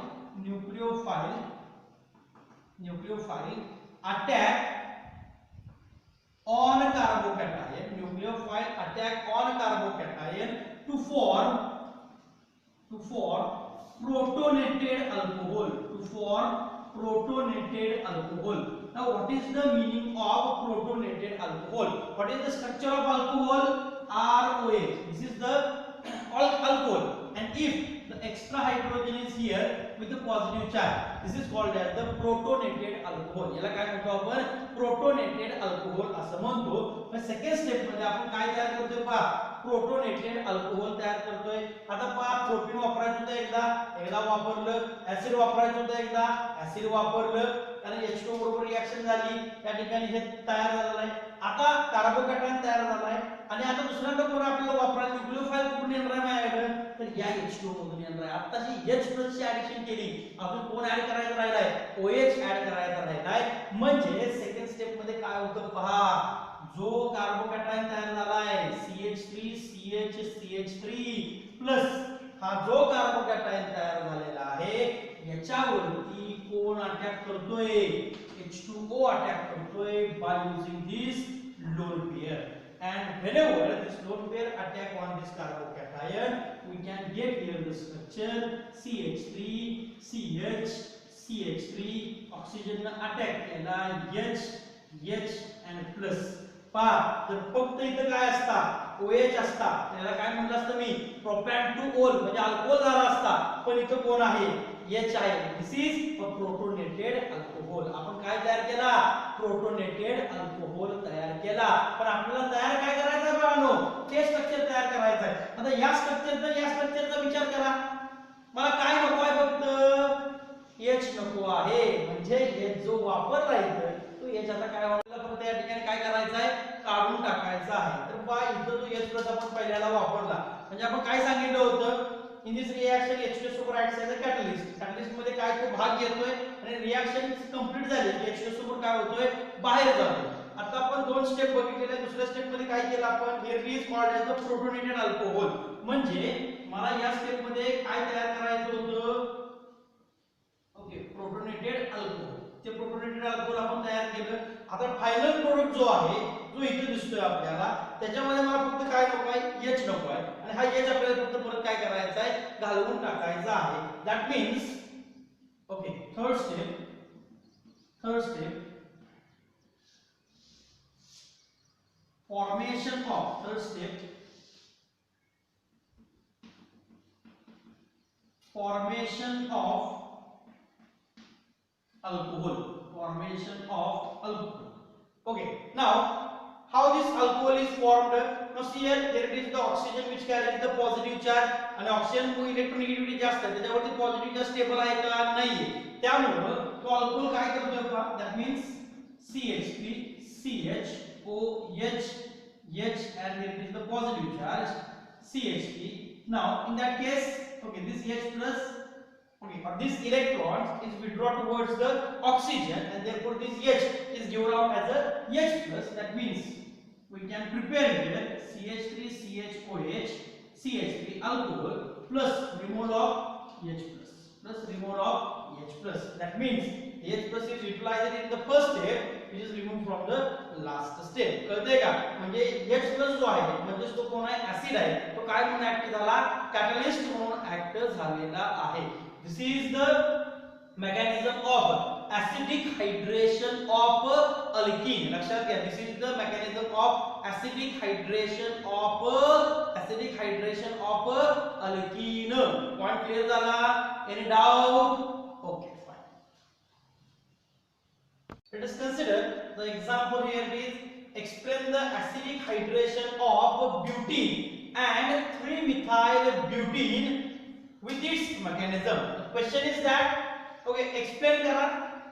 attack on carbocation. Nucleophile attack on carbocation to form protonated alcohol. Now what is the meaning of protonated alcohol? What is the structure of alcohol? ROH. This is the alcohol, and if the extra hydrogen is here with the positive charge, this is called as the protonated alcohol. याला काय म्हणतो आपण? protonated alcohol असं म्हणतो. मग second step मध्ये आपण काय तयार करतोय पहा, प्रोटोनेटेड अल्कोहोल तयार करतोय. आता पहा, प्रोपीन वापरायचं होतं एकदा वापरलं, ऍसिड वापरायचं होतं एकदा, ऍसिड वापरलं, कारण H2 बरोबर रिएक्शन झाली, त्या ठिकाणी हे तयार झालेलं आहे. आता कार्बोकॅटायन तयार झालाय आणि आता दुसऱ्यांदा कोण आपल्याला वापरायचं, न्यूक्लियोफाइल कुठून येणार आहे माझ्याकडे, तर या H2O मधून येणार आहे. आताची H+ ची ऍडिशन केली, अजून कोण ऍड करायचं राहिलाय, OH ऍड करायचा राहिलाय. म्हणजे सेकंड स्टेप मध्ये काय होतं पहा, जो कार्बोकॅटायन तयार झालाय CH3 प्लस हा जो कार्बोकॅटायन तयार झालेला आहे याच्यावरती कोण अटॅक करतोय, H2O अटॅक करतोय bye using this lone pair. And whenever this lone pair attack on this carbocation, we can get here the structure CH3 oxygen attack केला H and plus. पहा, जर फक्त इथं काय असता OH असता त्याला काय म्हटलं असतं मी, प्रोपॅन टू ओल म्हणजे अल्कोहोल झाला असता. पण इथं कोण आहे, H आहे. This is a protonated alcohol. आपण काय तयार केला, प्रोटोनेटेड अल्कोहोल तयार केला. पण आपल्याला तयार काय करायचं आहे बाळांनो, ते स्ट्रक्चर तयार करायचं आहे. आता या स्ट्रक्चरचा विचार करा. मला काय नको आहे, फक्त H नको आहे. म्हणजे H जो वापरला इथं तो H आता काय वापरला, फक्त या ठिकाणी काय करायचं आहे, काढून टाकायचा आहे. तर पहा, इथं जो H+ आपण पहिल्याला वापरला, म्हणजे आपण काय सांगितलं होतं, in this reaction H2SO4 acts as a catalyst. Catalyst मध्ये काय तो भाग येतोय आणि रिएक्शन कंप्लीट झाली की H2SO4 काय होतोय, बाहेर जातोय. आता आपण दोन स्टेप बघितलेले. दुसऱ्या स्टेप मध्ये काय केलं आपण, here is called as the protonated alcohol. म्हणजे मला या स्टेप मध्ये काय तयार करायचं होतं, ओके, प्रोटोनेटेड अल्कोहोल. ते प्रोटोनेटेड अल्कोहोल आपण तयार केलं. आता फायनल प्रोडक्ट जो आहे, जो इथे दिसतोय आपल्याला, त्याच्यामध्ये मला फक्त काय नको आहे, H नको आहे. आणि हा H आपल्याला फक्त परत काय करायचा आहे, घालवून टाकायचा आहे. That means okay, third step formation of alcohol. Okay, now how this alcohol is formed? Now see here, there it is the oxygen which carries the positive charge, आणि ऑक्सिजन को इलेक्ट्रोनेगेटिव्हिटी जास्त आहे, त्याच्यावरती पॉझिटिव्ह चार्ज स्टेबल आहे का, नाहीये. त्यामुळे तो अल्कोहोल काय करतोय पहा, that means CH3 CHOH H, and there is the positive charge CH3. Now in that case, okay, this H plus, okay, or this electrons is withdrawn towards the oxygen, and therefore this H is given out as a H plus. That means we can prepare here CH3 CHOH CH3 alcohol plus removal of H plus. That means H plus is utilized in the first step, which is removed from the last step. कळतंय का? म्हणजे H plus जो आहे म्हणजे तो कोण आहे, acid आहे, तो काय म्हणून ऍक्ट झाला, कॅटलिस्ट म्हणून ऍक्ट झालेला आहे. This is the mechanism of acidic hydration of alkene. लक्षात घ्या, this is the mechanism of acidic hydration of alkene. Point clear झाला? Any doubt? Okay, fine. Let us consider the example here. It is explain the acidic hydration of butene and 3-methyl-butene with its mechanism. The question is that, okay, explain करा,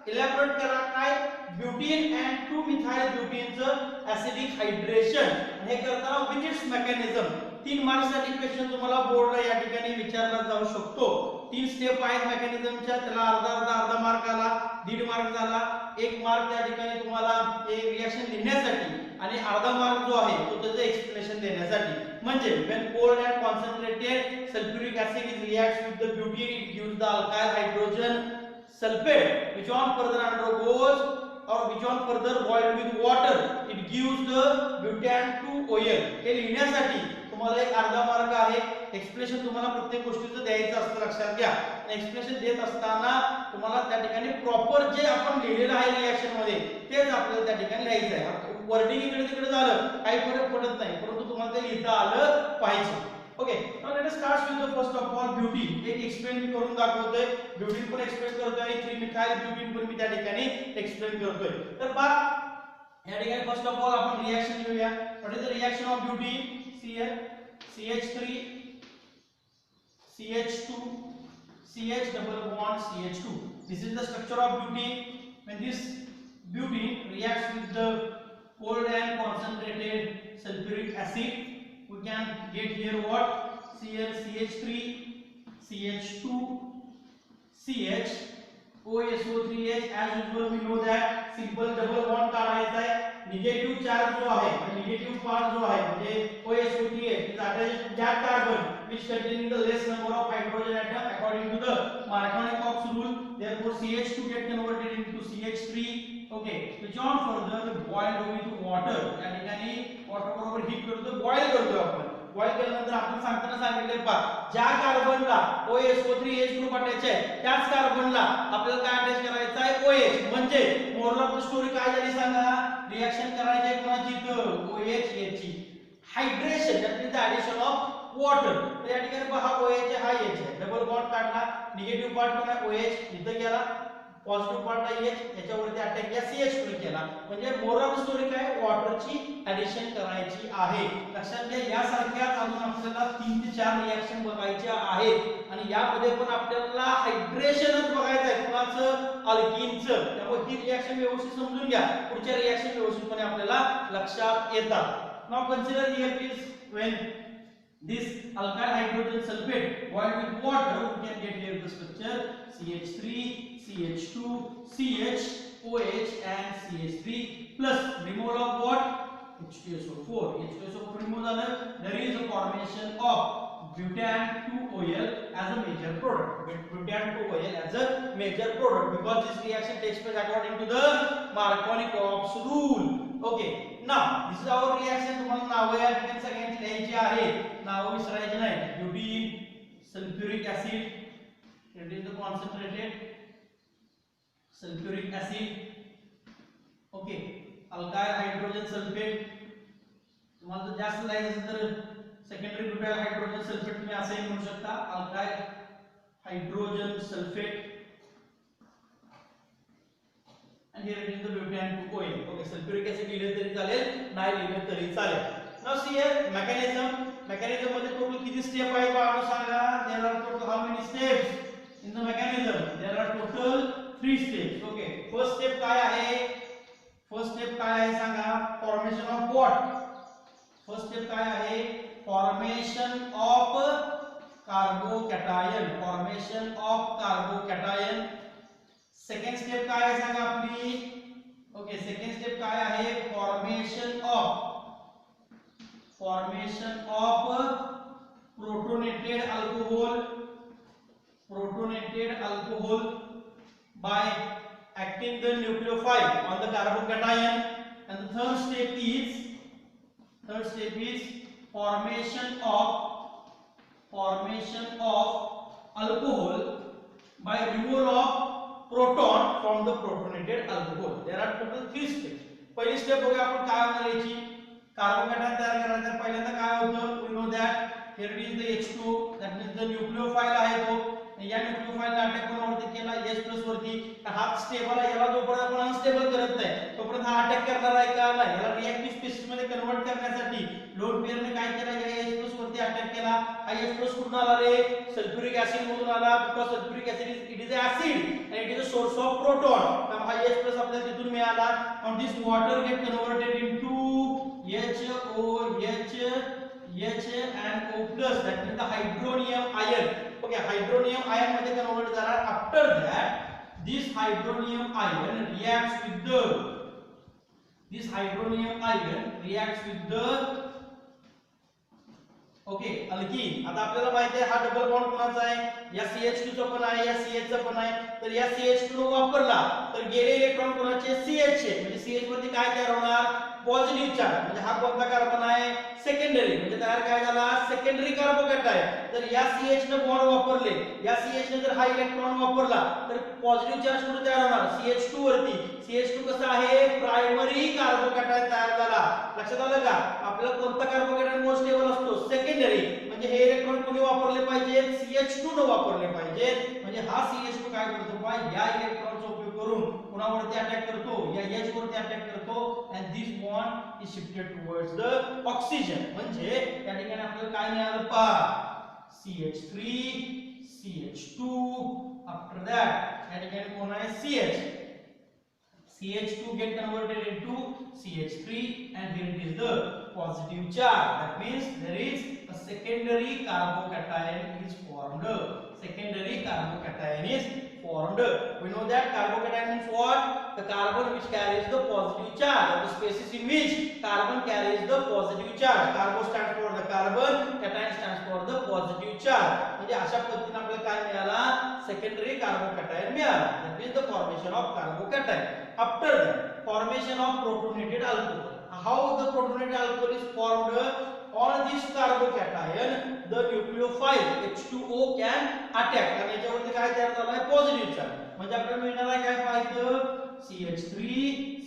elaborate करा काय butene and 2-methyl-butene चं acidic hydration हे करताना with its mechanism. 3 marks साठी question तुम्हाला बोर्डला या ठिकाणी विचारला जाऊ शकतो. 3 स्टेप आहेत मेकॅनिझमच्या, त्याला अर्धा मार्क आला, 1.5 मार्क झाला, 1 मार्क त्या ठिकाणी तुम्हाला हे रिएक्शन लिहिण्यासाठी आणि अर्धा मार्क जो आहे तो त्याचं एक्सप्लेनेशन देण्यासाठी. म्हणजे when cold and concentrated sulfuric acid is reacts with the butene, it gives the alkyl hydrogen sulfate which on further undergoes or which on further boiled with water it gives the butane to oil. हे लिहिण्यासाठी तुम्हाला एक अर्धा mark आहे. Explanation तुम्हाला प्रत्येक गोष्टीचं द्यायचं असतं, लक्षात घ्या. एक्सप्लेनेशन देत असताना तुम्हाला त्या ठिकाणी प्रॉपर जे आपण लिहिलेलं आहे रिएक्शन मध्ये तेच आपल्याला त्या ठिकाणी लिहायचं आहे. वर्डिंग इकडे तिकडे झालं काही फरक पडत नाही, परंतु तुम्हाला ते लिहिता आलं पाहिजे. Okay, now let us start with the first of all butene. एक एक्सप्लेन मी करून दाखवतोय, ब्यूटीन पण एक्सप्लेन करतोय आणि 3-methyl-butene पण मी त्या ठिकाणी एक्सप्लेन करतोय. तर बघा या ठिकाणी फर्स्ट ऑफ ऑल आपण रिएक्शन लिहूया. What is the reaction of butene? Here CH3 CH2 CH double bond CH2. This is the structure of butene. When this butene reacts with the cold and concentrated sulfuric acid, we can get here what? Cl CH3 CH2 CH OSO3H. As usual we know that simple double bond काढायचा आहे. Negative charge जो आहे, negative part जो आहे म्हणजे OSO3H is attached to that carbon which containing the less number of hydrogen atom according to the Markovnikov rule. Therefore CH2 get converted into CH3. Okay, which on further boiled with water. या ठिकाणी water बरोबर heat करतो, boil करतो आपण. Boil केल्यानंतर आपण सांगताना सांगितले पहा, ज्या कार्बनला OSO3H ग्रुप अटॅच आहे त्याच कार्बनला आपल्याला काय अटॅच करायचा आहे? OH. म्हणजे मोरल ऑफ द स्टोरी काय झाली सांगा? रिएक्शन करायची आहे कोणाची? तर OH याची. Hydration that means the addition of water. तर या ठिकाणी पहा OH हा H आहे, डबल बॉन्ड काढला, निगेटिव्ह पार्ट कोण आहे? OH इथं गेला, पॉझिटिव्ह पार्ट आहे H, याच्यावरती अटॅक या CH कडे केला. म्हणजे मोरल ऑफ द स्टोरी काय? वॉटरची ऍडिशन करायची आहे. लक्षात घ्या, यासारख्या अजून आपल्याला 3 ते 4 रिएक्शन बघायच्या आहेत आणि यामध्ये पण आपल्याला हायड्रेशनच बघायचं आहे कुणाचं? अल्किनचं. त्यामुळे ही रिएक्शन व्यवस्थित समजून घ्या, पुढच्या रिएक्शन व्यवस्थितपणे आपल्याला लक्षात येतात. Now consider here please when this alkyl hydrogen sulfate boiled with water, we can get here the structure CH3 CH2 CH OH and CH3 plus removal of what? H2SO4. H2SO4 remove झालं. There is a formation of butane to oil as a major product. Butane to oil as a major product because this reaction takes place according to the Markovnikov's rule. Okay, now this is our reaction. तुम्हाला नाव या ठिकाणी सगळ्यांची लिहायची आहेत, नाव विसरायची नाही. Butene, sulfuric acid, it is the concentrated sulfuric acid. Okay, alkyl hydrogen sulfate. तुम्हाला जर जास्त लिहायचं असेल तर सेकंडरी ब्युटाइल हायड्रोजन सल्फेट तुम्ही असेही म्हणू शकता, alkyl hydrogen sulphate. and here it is the butane to oil. Okay, sulfuric acid लिहिले तरी चालेल, नाही लिहिले तरी चालेल. now see here mechanism मध्ये टोटल किती स्टेप आहेत बघा सांगा. there are total how many steps in the mechanism? there are total 3 steps. Okay, first step काय आहे? सांगा? formation of what? first step काय आहे? formation of carbocation. second step काय आहे सांगा आपली? ओके, second step काय आहे? formation of protonated alcohol by acting the nucleophile on the carbocation. And the third step is formation of alcohol by removal of proton from the protonated alcohol. There are total 3 steps. पहिली step बघूया आपण काय होणार याची. Carbocation तयार करायचा. पहिल्यांदा काय होतं, we know that here is the H2, that means the nucleophile आहे तो. या न्यूक्लियोफाइल ला अटॅक कोणावरती केला, H+ वरती. हा स्टेबल आहे, याला जोपर्यंत आपण अनस्टेबल करत नाही तोपर्यंत हा अटॅक करणार आहे का नाही. याला रिएक्टिव्ह स्पीशीज मध्ये कन्वर्ट करण्यासाठी लोन पेअरने काय केलं, या H+ वरती अटॅक केला. हा H+ कुठून आला रे, सल्फ्युरिक ऍसिड मधून आला. Because sulphuric acid it is a acid and it is a source of proton. तर हा H+ आपल्याला तिथून मिळाला. And this water get converted into H and O plus, that means the hydronium ion. Okay, hydronium ion मध्ये convert झाला. After that, this hydronium ion reacts with the okay alkyne. आता आपल्याला माहिती आहे हा डबल बॉन्ड कोणाचा आहे, या CH2 चा पण आहे, या CH चा पण आहे. तर या CH2 वापरला तर गेले इलेक्ट्रॉन कोणाचे, CH चे. म्हणजे CH वरती काय तयार होणार, पॉझिटिव्ह चार्ज. म्हणजे हा कोणता कार्बन आहे, सेकंडरी. म्हणजे तयार काय झाला, सेकंडरी कार्बोकॅटायन. तर या CH ने बॉन्ड वापरले, या CH ने जर हा इलेक्ट्रॉन वापरला तर पॉझिटिव्ह चार्ज कुठे तयार होणार, CH2 वरती. CH2 कसं आहे, प्रायमरी कार्बोकॅटायन तयार झाला. लक्षात आलं का, आपल्याला कोणता कार्बोकॅटायन मोस्ट स्टेबल असतो, सेकंडरी. म्हणजे हे इलेक्ट्रॉन कोणी वापरले पाहिजे, CH2 ने वापरले पाहिजे. म्हणजे हा CH2 काय करतो, बा या इलेक्ट्रॉनचा उपयोग करून कोणावरती अटॅक करतो, या H वरती अटॅक करतो. And this bond is shifted towards the oxygen. म्हणजे या ठिकाणी आपल्याला काय मिळालं, पहा CH3 CH2. आफ्टर दॅट या ठिकाणी कोण आहे, CH2 get converted into CH3 and here it is the positive charge. That means there is a secondary carbocation is formed. Secondary carbocation is formed. We know that carbocation means what? The carbon which carries the positive charge, or the species in which carbon carries the positive charge. Carbo stands for the carbon, cation stands for the positive charge. म्हणजे अशा पद्धतीने आपल्याला काय मिळाला, secondary carbocation मिळाला. That means the formation of carbocation. After that, formation of protonated alcohol. How the protonated alcohol is formed? On this carbocation, the nucleophile H2O can attack. आणि याच्यावरती काय तयार झाला आहे, पॉझिटिव्ह चार्ज. म्हणजे आपल्याला मिळणार आहे काय पाहिजे, CH3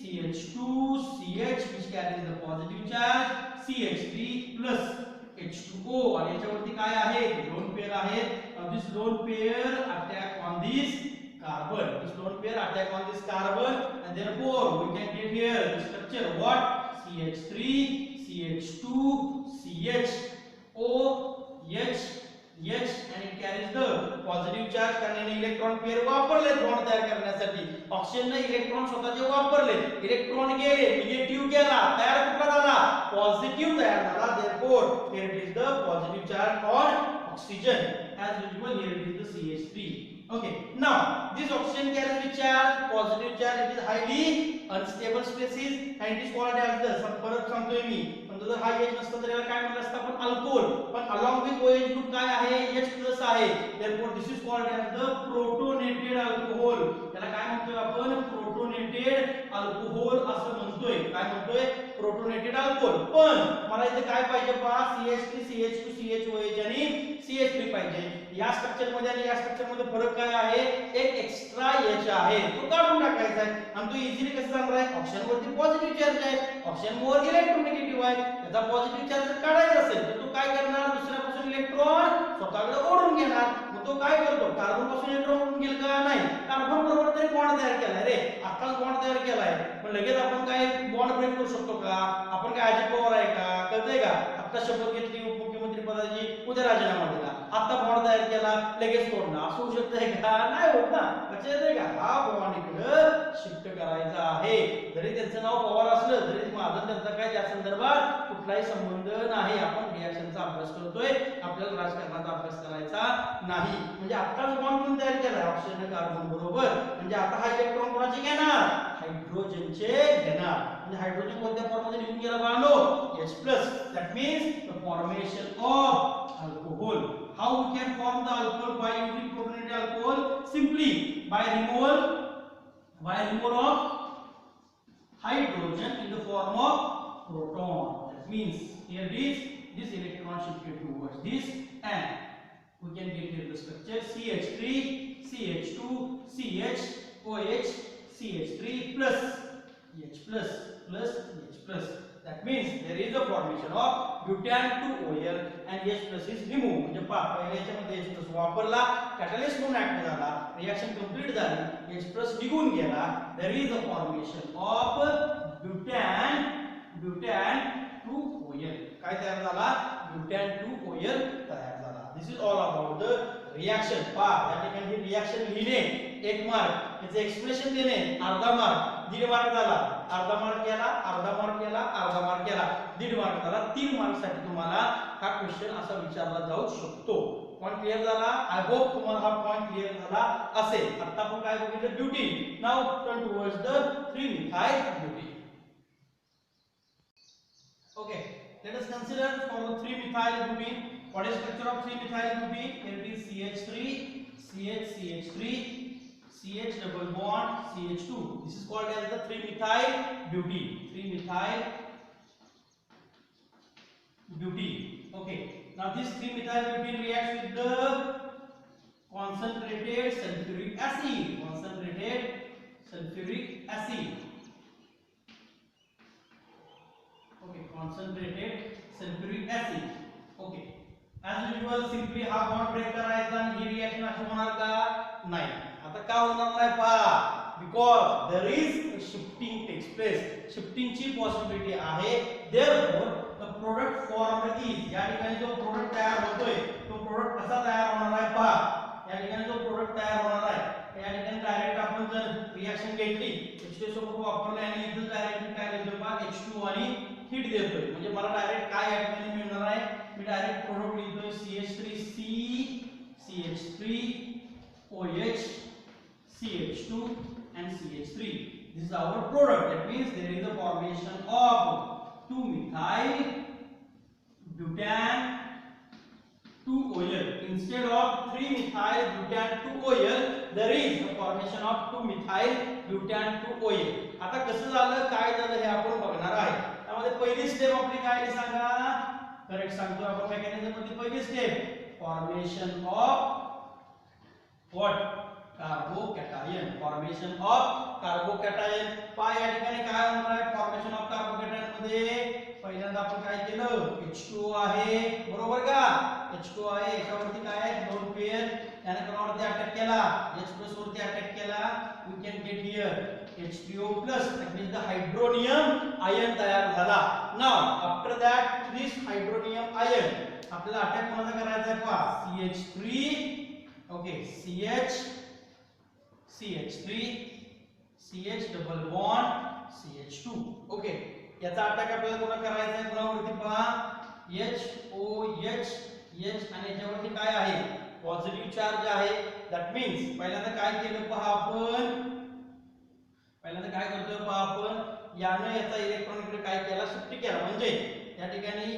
CH2 CH which carries the positive charge, CH3 plus H2O. आणि याच्यावरती काय आहे, लोन पेअर आहे. This lone pair attack on this carbon. This lone pair attack on this carbon, and therefore we can get here the structure what, CH3 CH2 CH OH H and it carries the positive charge. कारण electron pair वापरले bond तयार करण्यासाठी. Oxygen ने electron स्वतःचे वापरले, electron गेले, negative गेला, तयार कुठला झाला, पॉझिटिव्ह तयार झाला. therefore here it is the positive charge on oxygen. As usual here it is the CH3. Okay, now this oxygen carries which charge, positive charge. It is highly unstable species and it is called as the, परत सांगतोय मी, म्हणजे जर हा H नसता तर याला काय म्हणलं असतं आपण, अल्कोहोल. पण along with OH ग्रुप काय आहे, H+ आहे. therefore this is called as the protonated alcohol. याला काय म्हणतोय आपण, प्रोटोनेटेड अल्कोहोल असं म्हणतोय. काय म्हणतोय, प्रोटोनेटेड अल्कोहोल. पण मला इथे काय पाहिजे, पहा CH3 CH2 CHOH आणि CH3 पाहिजे. या स्ट्रक्चर मध्ये आणि या स्ट्रक्चर मध्ये फरक काय आहे, एक एक्स्ट्रा H आहे, तो काढून टाकायचा आहे. आणि तो इझिली कसं जाणार आहे, ऑक्सिजन वरती पॉझिटिव्ह चार्ज आहे, ऑक्सिजन वर इलेक्ट्रोनेगेटिव्ह आहे. त्याचा पॉझिटिव्ह चार्ज जर काढायचा असेल तर तो काय करणार, दुसऱ्यापासून इलेक्ट्रॉन स्वतःकडे ओढून घेणार. मग तो काय करतो, कार्बन पासून इलेक्ट्रॉन ओढून घेईल का, नाही. कार्बन बरोबर तरी बॉन्ड तयार केलाय रे, आताच बॉन्ड तयार केलाय. पण लगेच आपण काय बॉन्ड ब्रेक करू शकतो का, आपण काय अजित पवार आहे का, कळतंय का. आता शपथ घेतली उपमुख्यमंत्री पदाची, उद्या राजीनामा दिला, आता बॉन्ड तयार केला, लगेच तोडणार, असं होऊ शकतंय का, नाही होत ना. लक्षात येतंय का, हा बॉन्ड इकडं शिफ्ट करायचा आहे. जरी त्यांचं नाव पवार असलं तरी माझा त्यांचा काय त्या संदर्भात कुठलाही संबंध नाही. आपण रिएक्शनचा अभ्यास करतोय, आपल्याला राजकारणाचा अभ्यास करायचा नाही. म्हणजे आताच बॉन्ड कोण तयार केलाय, ऑक्सिजन कार्बन बरोबर. म्हणजे आता हा इलेक्ट्रॉन कोणाचे घेणार, हायड्रोजनचे घेणार. म्हणजे हायड्रोजन कोणत्या फॉर्म मध्ये निघून गेला बाळांनो, H+. that means the formation of alcohol. How we can form the alcohol by using protonated alcohol? Simply by removal of hydrogen in the form of proton. That means here this electron shifted towards this, and we can get here the structure CH3 CH2 CH OH CH3 plus H plus H plus. That means there is a formation of butane 2OL and H plus is removed. म्हणजे पहिल्या याच्यामध्ये H plus वापरला, catalyst म्हणून act झाला, reaction complete झाली, H plus निघून गेला. There is a formation of butane 2OL. काय तयार झाला? butane 2OL तयार झाला. This is all about the reaction. पहा या ठिकाणी रिएक्शन लिहिणे 1 मार्क, याचे एक्सप्रेशन देणे अर्धा मार्क, 1.5 मार्क झाला, अर्धा मार्क केला, अर्धा मार्क केला, अर्धा मार्क केला, 1.5 मार्क झाला. 3 मार्क साठी तुम्हाला हा क्वेश्चन असा विचारला जाऊ शकतो. पॉइंट क्लियर झाला? आय होप तुम्हाला हा पॉइंट क्लियर झाला असेल. आता आपण काय बघितलं? Butene. Now turn towards the 3-methyl butene. Okay, let us consider for the 3-methyl butene. What is structure of 3-methyl butene? It is CH3, CH3, CH double bond CH2. This is called as the 3-methyl butene. 3-methyl butene. Okay. Now this 3-methyl butene reacts with the concentrated sulfuric acid. Concentrated sulfuric acid. Okay, concentrated sulfuric acid. Okay. As usual, simply हा bond break करायचा आणि ही reaction अशी होणार का? नाही. आता का होणार नाही पहा? Because there is a shifting takes place. Shifting ची possibility आहे. Therefore, the product formed is. या ठिकाणी जो प्रोडक्ट तयार होतोय तो प्रोडक्ट कसा तयार होणार आहे पहा. या ठिकाणी जो प्रोडक्ट तयार होणार आहे या ठिकाणी डायरेक्ट आपण जर रिएक्शन घेतली H2 सोबत वापरले आणि इथं डायरेक्ट काय देतोय पहा H2 आणि हीट देतोय. म्हणजे मला डायरेक्ट काय या ठिकाणी मिळणार आहे? मी डायरेक्ट प्रोडक्ट लिहितोय CH3C CH3 OH CH2 and CH3. This is our product. That means there is a formation of 2-methyl butane 2OL. Instead of 3-methyl butane 2OL, there is a formation of 2-methyl butane 2OL. आता कसं झालं काय झालं हे आपण बघणार आहे. त्यामध्ये पहिली स्टेप आपली काय आहे सांगा? करेक्ट सांगतो आपण मेकॅनिझम मध्ये पहिली step formation of what? Carbocation. Formation of carbocation. पहा या ठिकाणी काय होणार आहे फॉर्मेशन ऑफ कार्बोकॅटायन मध्ये? पहिल्यांदा आपण काय केलं? H2O आहे, बरोबर का? H2O आहे, याच्यावरती काय आहे? 2 पेअर त्याने कोणावरती अटॅक केला? H+ वरती अटॅक केला. We can get here H3O+. that means the hydronium ion तयार झाला. now after that this hydronium ion आपल्याला अटॅक कोणाचा करायचा आहे पहा? CH3. Okay, CH3 CH double bond CH2. Okay, याचा अटॅक आपल्याला कोणा करायचा आहे? कोणावरती पहा? HOH H आणि याच्यावरती काय आहे? पॉझिटिव्ह चार्ज आहे. दॅट मीन्स पहिल्यांदा काय केलं पहा आपण? पहिल्यांदा काय करतोय पहा आपण? याने याचा इलेक्ट्रॉन इकडे काय केला? शिफ्ट केला. म्हणजे या ठिकाणी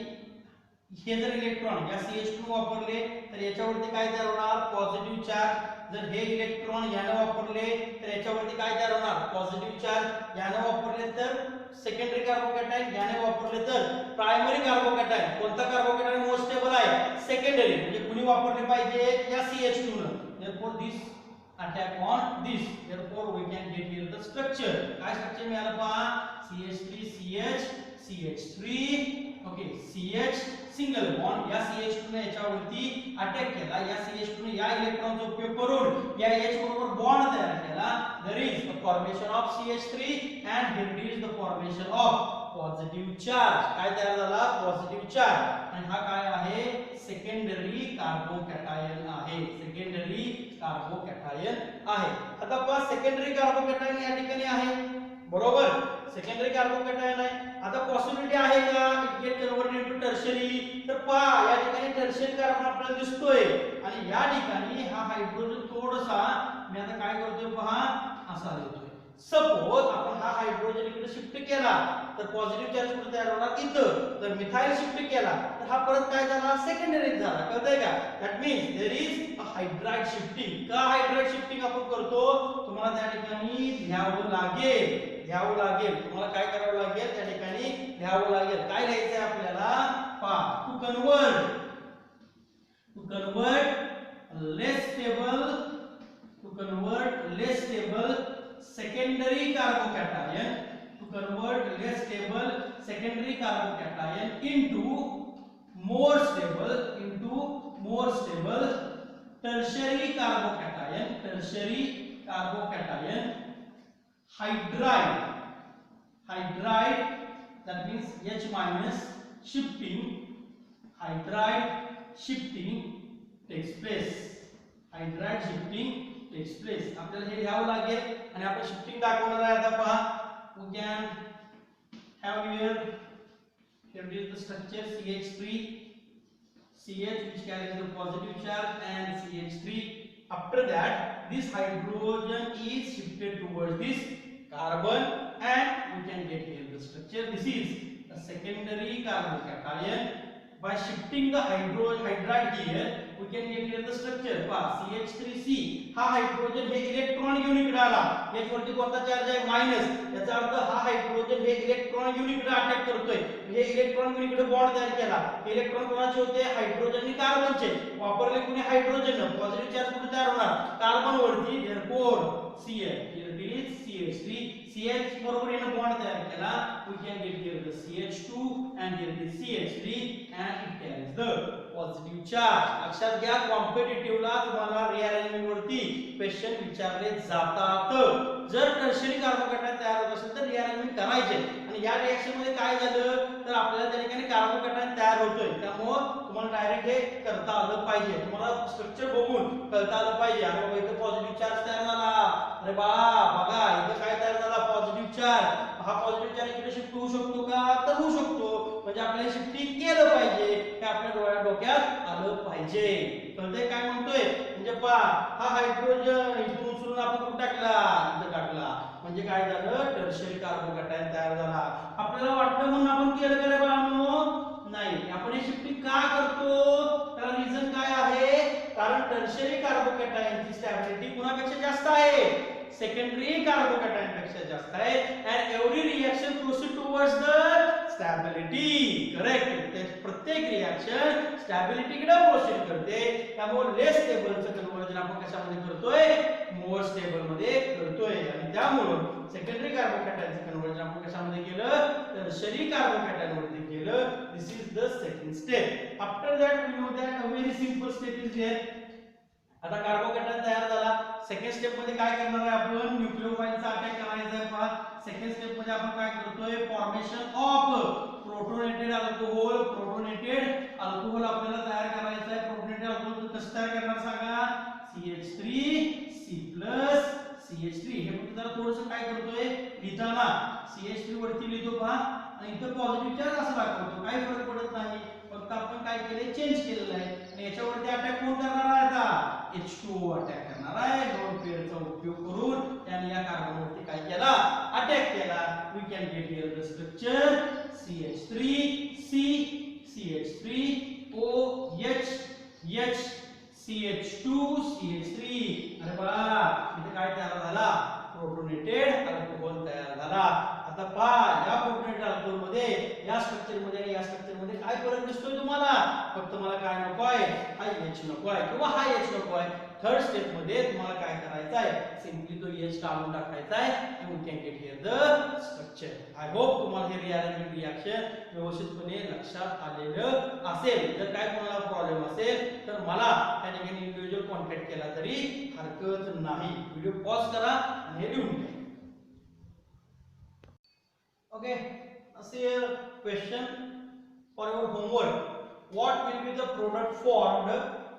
हे जर इलेक्ट्रॉन या CH2 वापरले तर याच्यावरती काय तयार होणार? Positive charge. जर हे इलेक्ट्रॉन याने वापरले तर याच्यावरती काय तयार होणार? Positive charge. याने वापरले तर सेकंडरी कार्बोकॅटायन, याने वापरले तर प्रायमरी कार्बोकॅटायन. कोणता कार्बोकॅटायन मोस्ट स्टेबल आहे? सेकंडरी. म्हणजे कुणी वापरले पाहिजे? या CH2 ने. therefore this attack on this. therefore we can get here the structure. काय स्ट्रक्चर मिळालं पहा? CH3 CH3 okay, CH single bond. या CH2 ने याच्यावरती अटॅक केला. या CH2 ने या इलेक्ट्रॉनचा उपयोग करून या H बरोबर बॉन्ड तयार केला. there is a formation of CH3 and here is the formation of positive charge. काय तयार झाला? Positive charge. आणि हा काय आहे? सेकंडरी कार्बोकॅटायन आहे. सेकंडरी कार्बोकॅटायन आहे. आता पहा सेकंडरी कार्बोकॅटायन या ठिकाणी आहे, बरोबर? सेकंडरी कार्बोकॅटायन आहे. आता पॉसिबिलिटी आहे का it get converted into tertiary? तर पहा या ठिकाणी टर्शियरी कार्बन आपल्याला दिसतोय आणि या ठिकाणी हा हायड्रोजन थोडासा मी आता काय करतोय पहा असा देतोय. सपोज आपण हा हायड्रोजन इकडे शिफ्ट केला तर पॉझिटिव्ह चार्ज कुठे तयार होणार? इथं. तर मिथाइल शिफ्ट केला तर हा परत काय झाला? सेकंडरी झाला. कळतंय का? That means there is a hydride shifting. का हायड्राइड शिफ्टिंग आपण करतो? तुम्हाला त्या ठिकाणी लिहावं लागेल. तुम्हाला काय करावं लागेल? त्या ठिकाणी लिहावं लागेल. काय लिहायचं आहे आपल्याला? पहा, to convert less stable secondary carbocation, to convert less stable secondary carbocation into more stable tertiary carbocation hydride, that means H minus shifting, hydride shifting takes place. आपल्याला हे घ्यावं लागेल आणि आपण शिफ्टिंग दाखवणार आहे. आता पहा, we can have here is the structure CH3 CH which carries the positive charge and CH3. After that this hydrogen is shifted towards this carbon and we can get here the structure. This is a secondary carbocation. By shifting the hydride here we can get here the structure. CH3C हा hydrogen हे electron घेऊन इकडे आला. H वरती कोणता charge आहे minus, याचा अर्थ हा हायड्रोजन हे इलेक्ट्रॉन घेऊन इकडे अटॅक करतोय. म्हणजे इलेक्ट्रॉन घेऊन इकडे बॉन्ड तयार केला. इलेक्ट्रॉन कोणाचे होते, हायड्रोजन आणि कार्बनचे. वापरले कोणी हायड्रोजन, पॉझिटिव्ह चार्ज कुठे तयार होणार, कार्बन वरती. Therefore CH here it is CH3 CH बरोबर याने बॉन्ड तयार केला. we can get here the CH2 and here it is CH3 and it carries the positive charge. लक्षात घ्या, कॉम्पिटिटिव्हला तुम्हाला रिअरेंजमेंट वरती क्वेश्चन विचारले जातात. जर टर्शियरी कार्बोकेटायन तयार होत असेल तर रिअरेंजमेंट करायचे. आणि या रिएक्शन मध्ये काय झालं तर आपल्याला त्या ठिकाणी कार्बोकेटायन तयार होतोय. त्यामुळे तुम्हाला डायरेक्ट हे करता आलं पाहिजे. तुम्हाला स्ट्रक्चर बघून कळता आलं पाहिजे. अरे बाबा इथे पॉझिटिव्ह चार्ज तयार झाला, अरे बघा इथे काय तयार झाला, पॉझिटिव्ह चार्ज. हा पॉझिटिव्ह चार्ज इकडे शिफ्ट होऊ शकतो का, तर होऊ शकतो. म्हणजे आपल्याला शिफ्टिंग केलं पाहिजे, हे आपल्या डोक्यात आलं पाहिजे. कळतंय काय म्हणतोय, म्हणजे पहा हा हायड्रोजन इथून उचलून आपण कुठे टाकला, इथे टाकला. म्हणजे काय झालं, टर्शियरी कार्बोकेटायन तयार झाला. आपल्याला वाटलं म्हणून आपण केलं का रे बाळांनो, नाही. आपण हे शिफ्टिंग का करतो, त्याला रिझन काय आहे, कारण टर्शियरी कार्बोकेटायनची स्टॅबिलिटी कुणापेक्षा जास्त आहे, सेकंडरी कार्बोकेटायन पेक्षा जास्त आहे. and every reaction proceed towards the stability. Correct. प्रत्येक रिएक्शन स्टॅबिलिटी कडे प्रोसीड करते. त्यामुळे लेस स्टेबलचं कन्वर्जन आपण कशामध्ये करतोय, मोर स्टेबल मध्ये करतोय. आणि त्यामुळे सेकंडरी कार्बोकेटायनचं कन्वर्जन आपण कशामध्ये केलं, टर्शियरी कार्बोकेटायन मध्ये केलं. This is the second step. After that we know that a very simple step is here. आता कार्बोकेटायन तयार झाला. सेकंड स्टेप मध्ये काय करणार आहे आपण, न्यूक्लिओफाइलचा अटॅक करायचा आहे. पहा सेकंड स्टेप मध्ये आपण काय करतोय, फॉर्मेशन ऑफ प्रोटोनेटेड अल्कोहोल. आपल्याला तयार करायचं आहे. प्रोटोनेटेड अल्कोहोल कसं तयार करणार सांगा, CH3C+CH3. हे फक्त जरा थोडंसं काय करतोय, लिहिताना CH3 वरती लिहितो पहा, आणि इथं पॉझिटिव्ह चार्ज असं दाखवतो. काही फरक पडत नाही, फक्त आपण काय केले, चेंज केलेलं आहे. आणि याच्यावरती अटॅक कोण करणार आहे, आता H2O अटॅक करणार आहे. दोन पेअरचा उपयोग करून त्याने या कार्बनवरती काय केला, अटॅक केला. We can get here the structure CH3C CH3OH H CH2 CH3. अरे बघा इथे काय तयार झाला, प्रोटोनेटेड अल्कोहोल तयार झाला. आता पहा या प्रोटोनेटेड अल्कोहोल मध्ये, या स्ट्रक्चर मध्ये आणि या स्ट्रक्चर मध्ये काय फरक दिसतोय तुम्हाला, फक्त मला काय नको आहे, हा H नको आहे किंवा हा H नको आहे. थर्ड स्टेप मध्ये तुम्हाला काय करायचं आहे, सिंपली तो H काढून टाकायचा आहे. and we can get here the structure. I hope तुम्हाला हे रिअरेंजमेंट रिएक्शन व्यवस्थितपणे लक्षात आलेलं असेल. जर काय कोणाला प्रॉब्लेम असेल तर मला त्या ठिकाणी इंडिव्हिज्युअल कॉन्टॅक्ट केला तरी हरकत नाही. व्हिडिओ पॉज करा आणि हे लिहून घ्या. Okay, see a question for your homework. What will be the product formed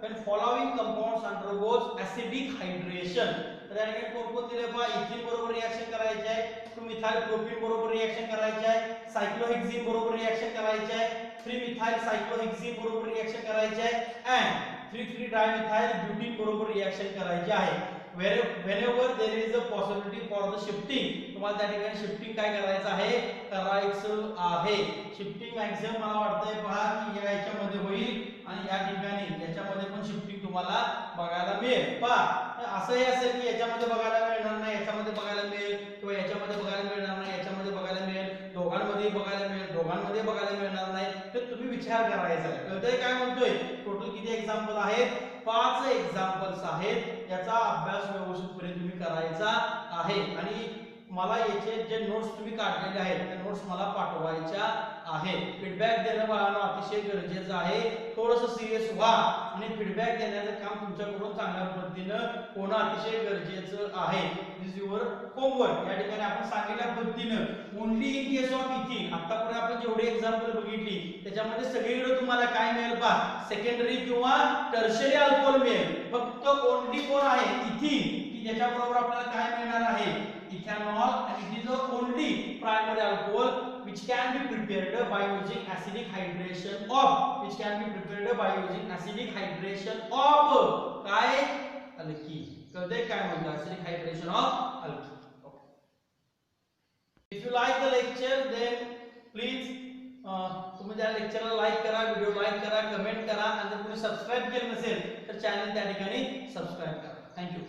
when following compounds undergoes acidic hydration? तर या ठिकाणी कोण दिले पहा, इथिन बरोबर रिएक्शन करायचे आहे, 2-मिथाइल प्रोपीन बरोबर रिएक्शन करायचे आहे, सायक्लोहेक्सिन बरोबर रिएक्शन करायचे आहे, 3-मिथाइल सायक्लोहेक्सिन बरोबर रिएक्शन करायचे आहे, and 3,3-डायमिथाइल ब्युटीन बरोबर रिएक्शन करायचे आहे. whenever there is a possibility for the shifting, तुम्हाला त्या ठिकाणी शिफ्टिंग काय करायचं आहे, करायचं आहे. शिफ्टिंग मॅक्सिमम मला वाटतंय पहा की या याच्यामध्ये होईल आणि या ठिकाणी याच्यामध्ये पण शिफ्टिंग तुम्हाला बघायला मिळेल. पहा असंही असेल की याच्यामध्ये बघायला मिळणार नाही, याच्यामध्ये बघायला मिळेल, किंवा याच्यामध्ये बघायला मिळणार नाही, याच्यामध्ये बघायला मिळेल, दोघांमध्ये बघायला मिळेल, दोघांमध्ये बघायला मिळणार नाही. तर तुम्ही विचार करायचा आहे. कळतंय काय म्हणतोय, टोटल किती एक्झाम्पल आहेत, 5 एक्झाम्पल्स आहेत. याचा अभ्यास व्यवस्थितपणे तुम्ही करायचा आहे आणि मला याचे जे नोट्स तुम्ही काढलेले आहेत त्या नोट्स मला पाठवायच्या आहेत. फीडबॅक देणं बाळांनो अतिशय गरजेचं आहे. थोडंसं सिरियस व्हा आणि फीडबॅक देण्याचं काम तुमच्याकडून चांगल्या पद्धतीनं होणं अतिशय गरजेचं आहे. दिस युअर होमवर्क. या ठिकाणी आपण सांगितल्या पद्धतीनं ओनली इन केस ऑफ इथिन, आतापर्यंत आपण जेवढी एक्झाम्पल बघितली त्याच्यामध्ये सगळीकडे तुम्हाला काय मिळेल पहा, सेकंडरी किंवा टर्शरी अल्कोहोल मिळेल. फक्त ओनली कोण आहे, इथिन, की ज्याच्याबरोबर आपल्याला काय मिळणार आहे, ethanol, and it is the only primary alcohol which can be prepared by using acidic hydration of काय अल्की. कळतंय काय म्हणतो acidic hydration of alky. Okay. If you like the lecture then please तुम्ही त्या लेक्चरला लाईक करा, व्हिडिओ लाईक करा, comment करा आणि जर कोणी सबस्क्राइब केलं नसेल तर चॅनल त्या ठिकाणी सबस्क्राइब करा. थँक्यू.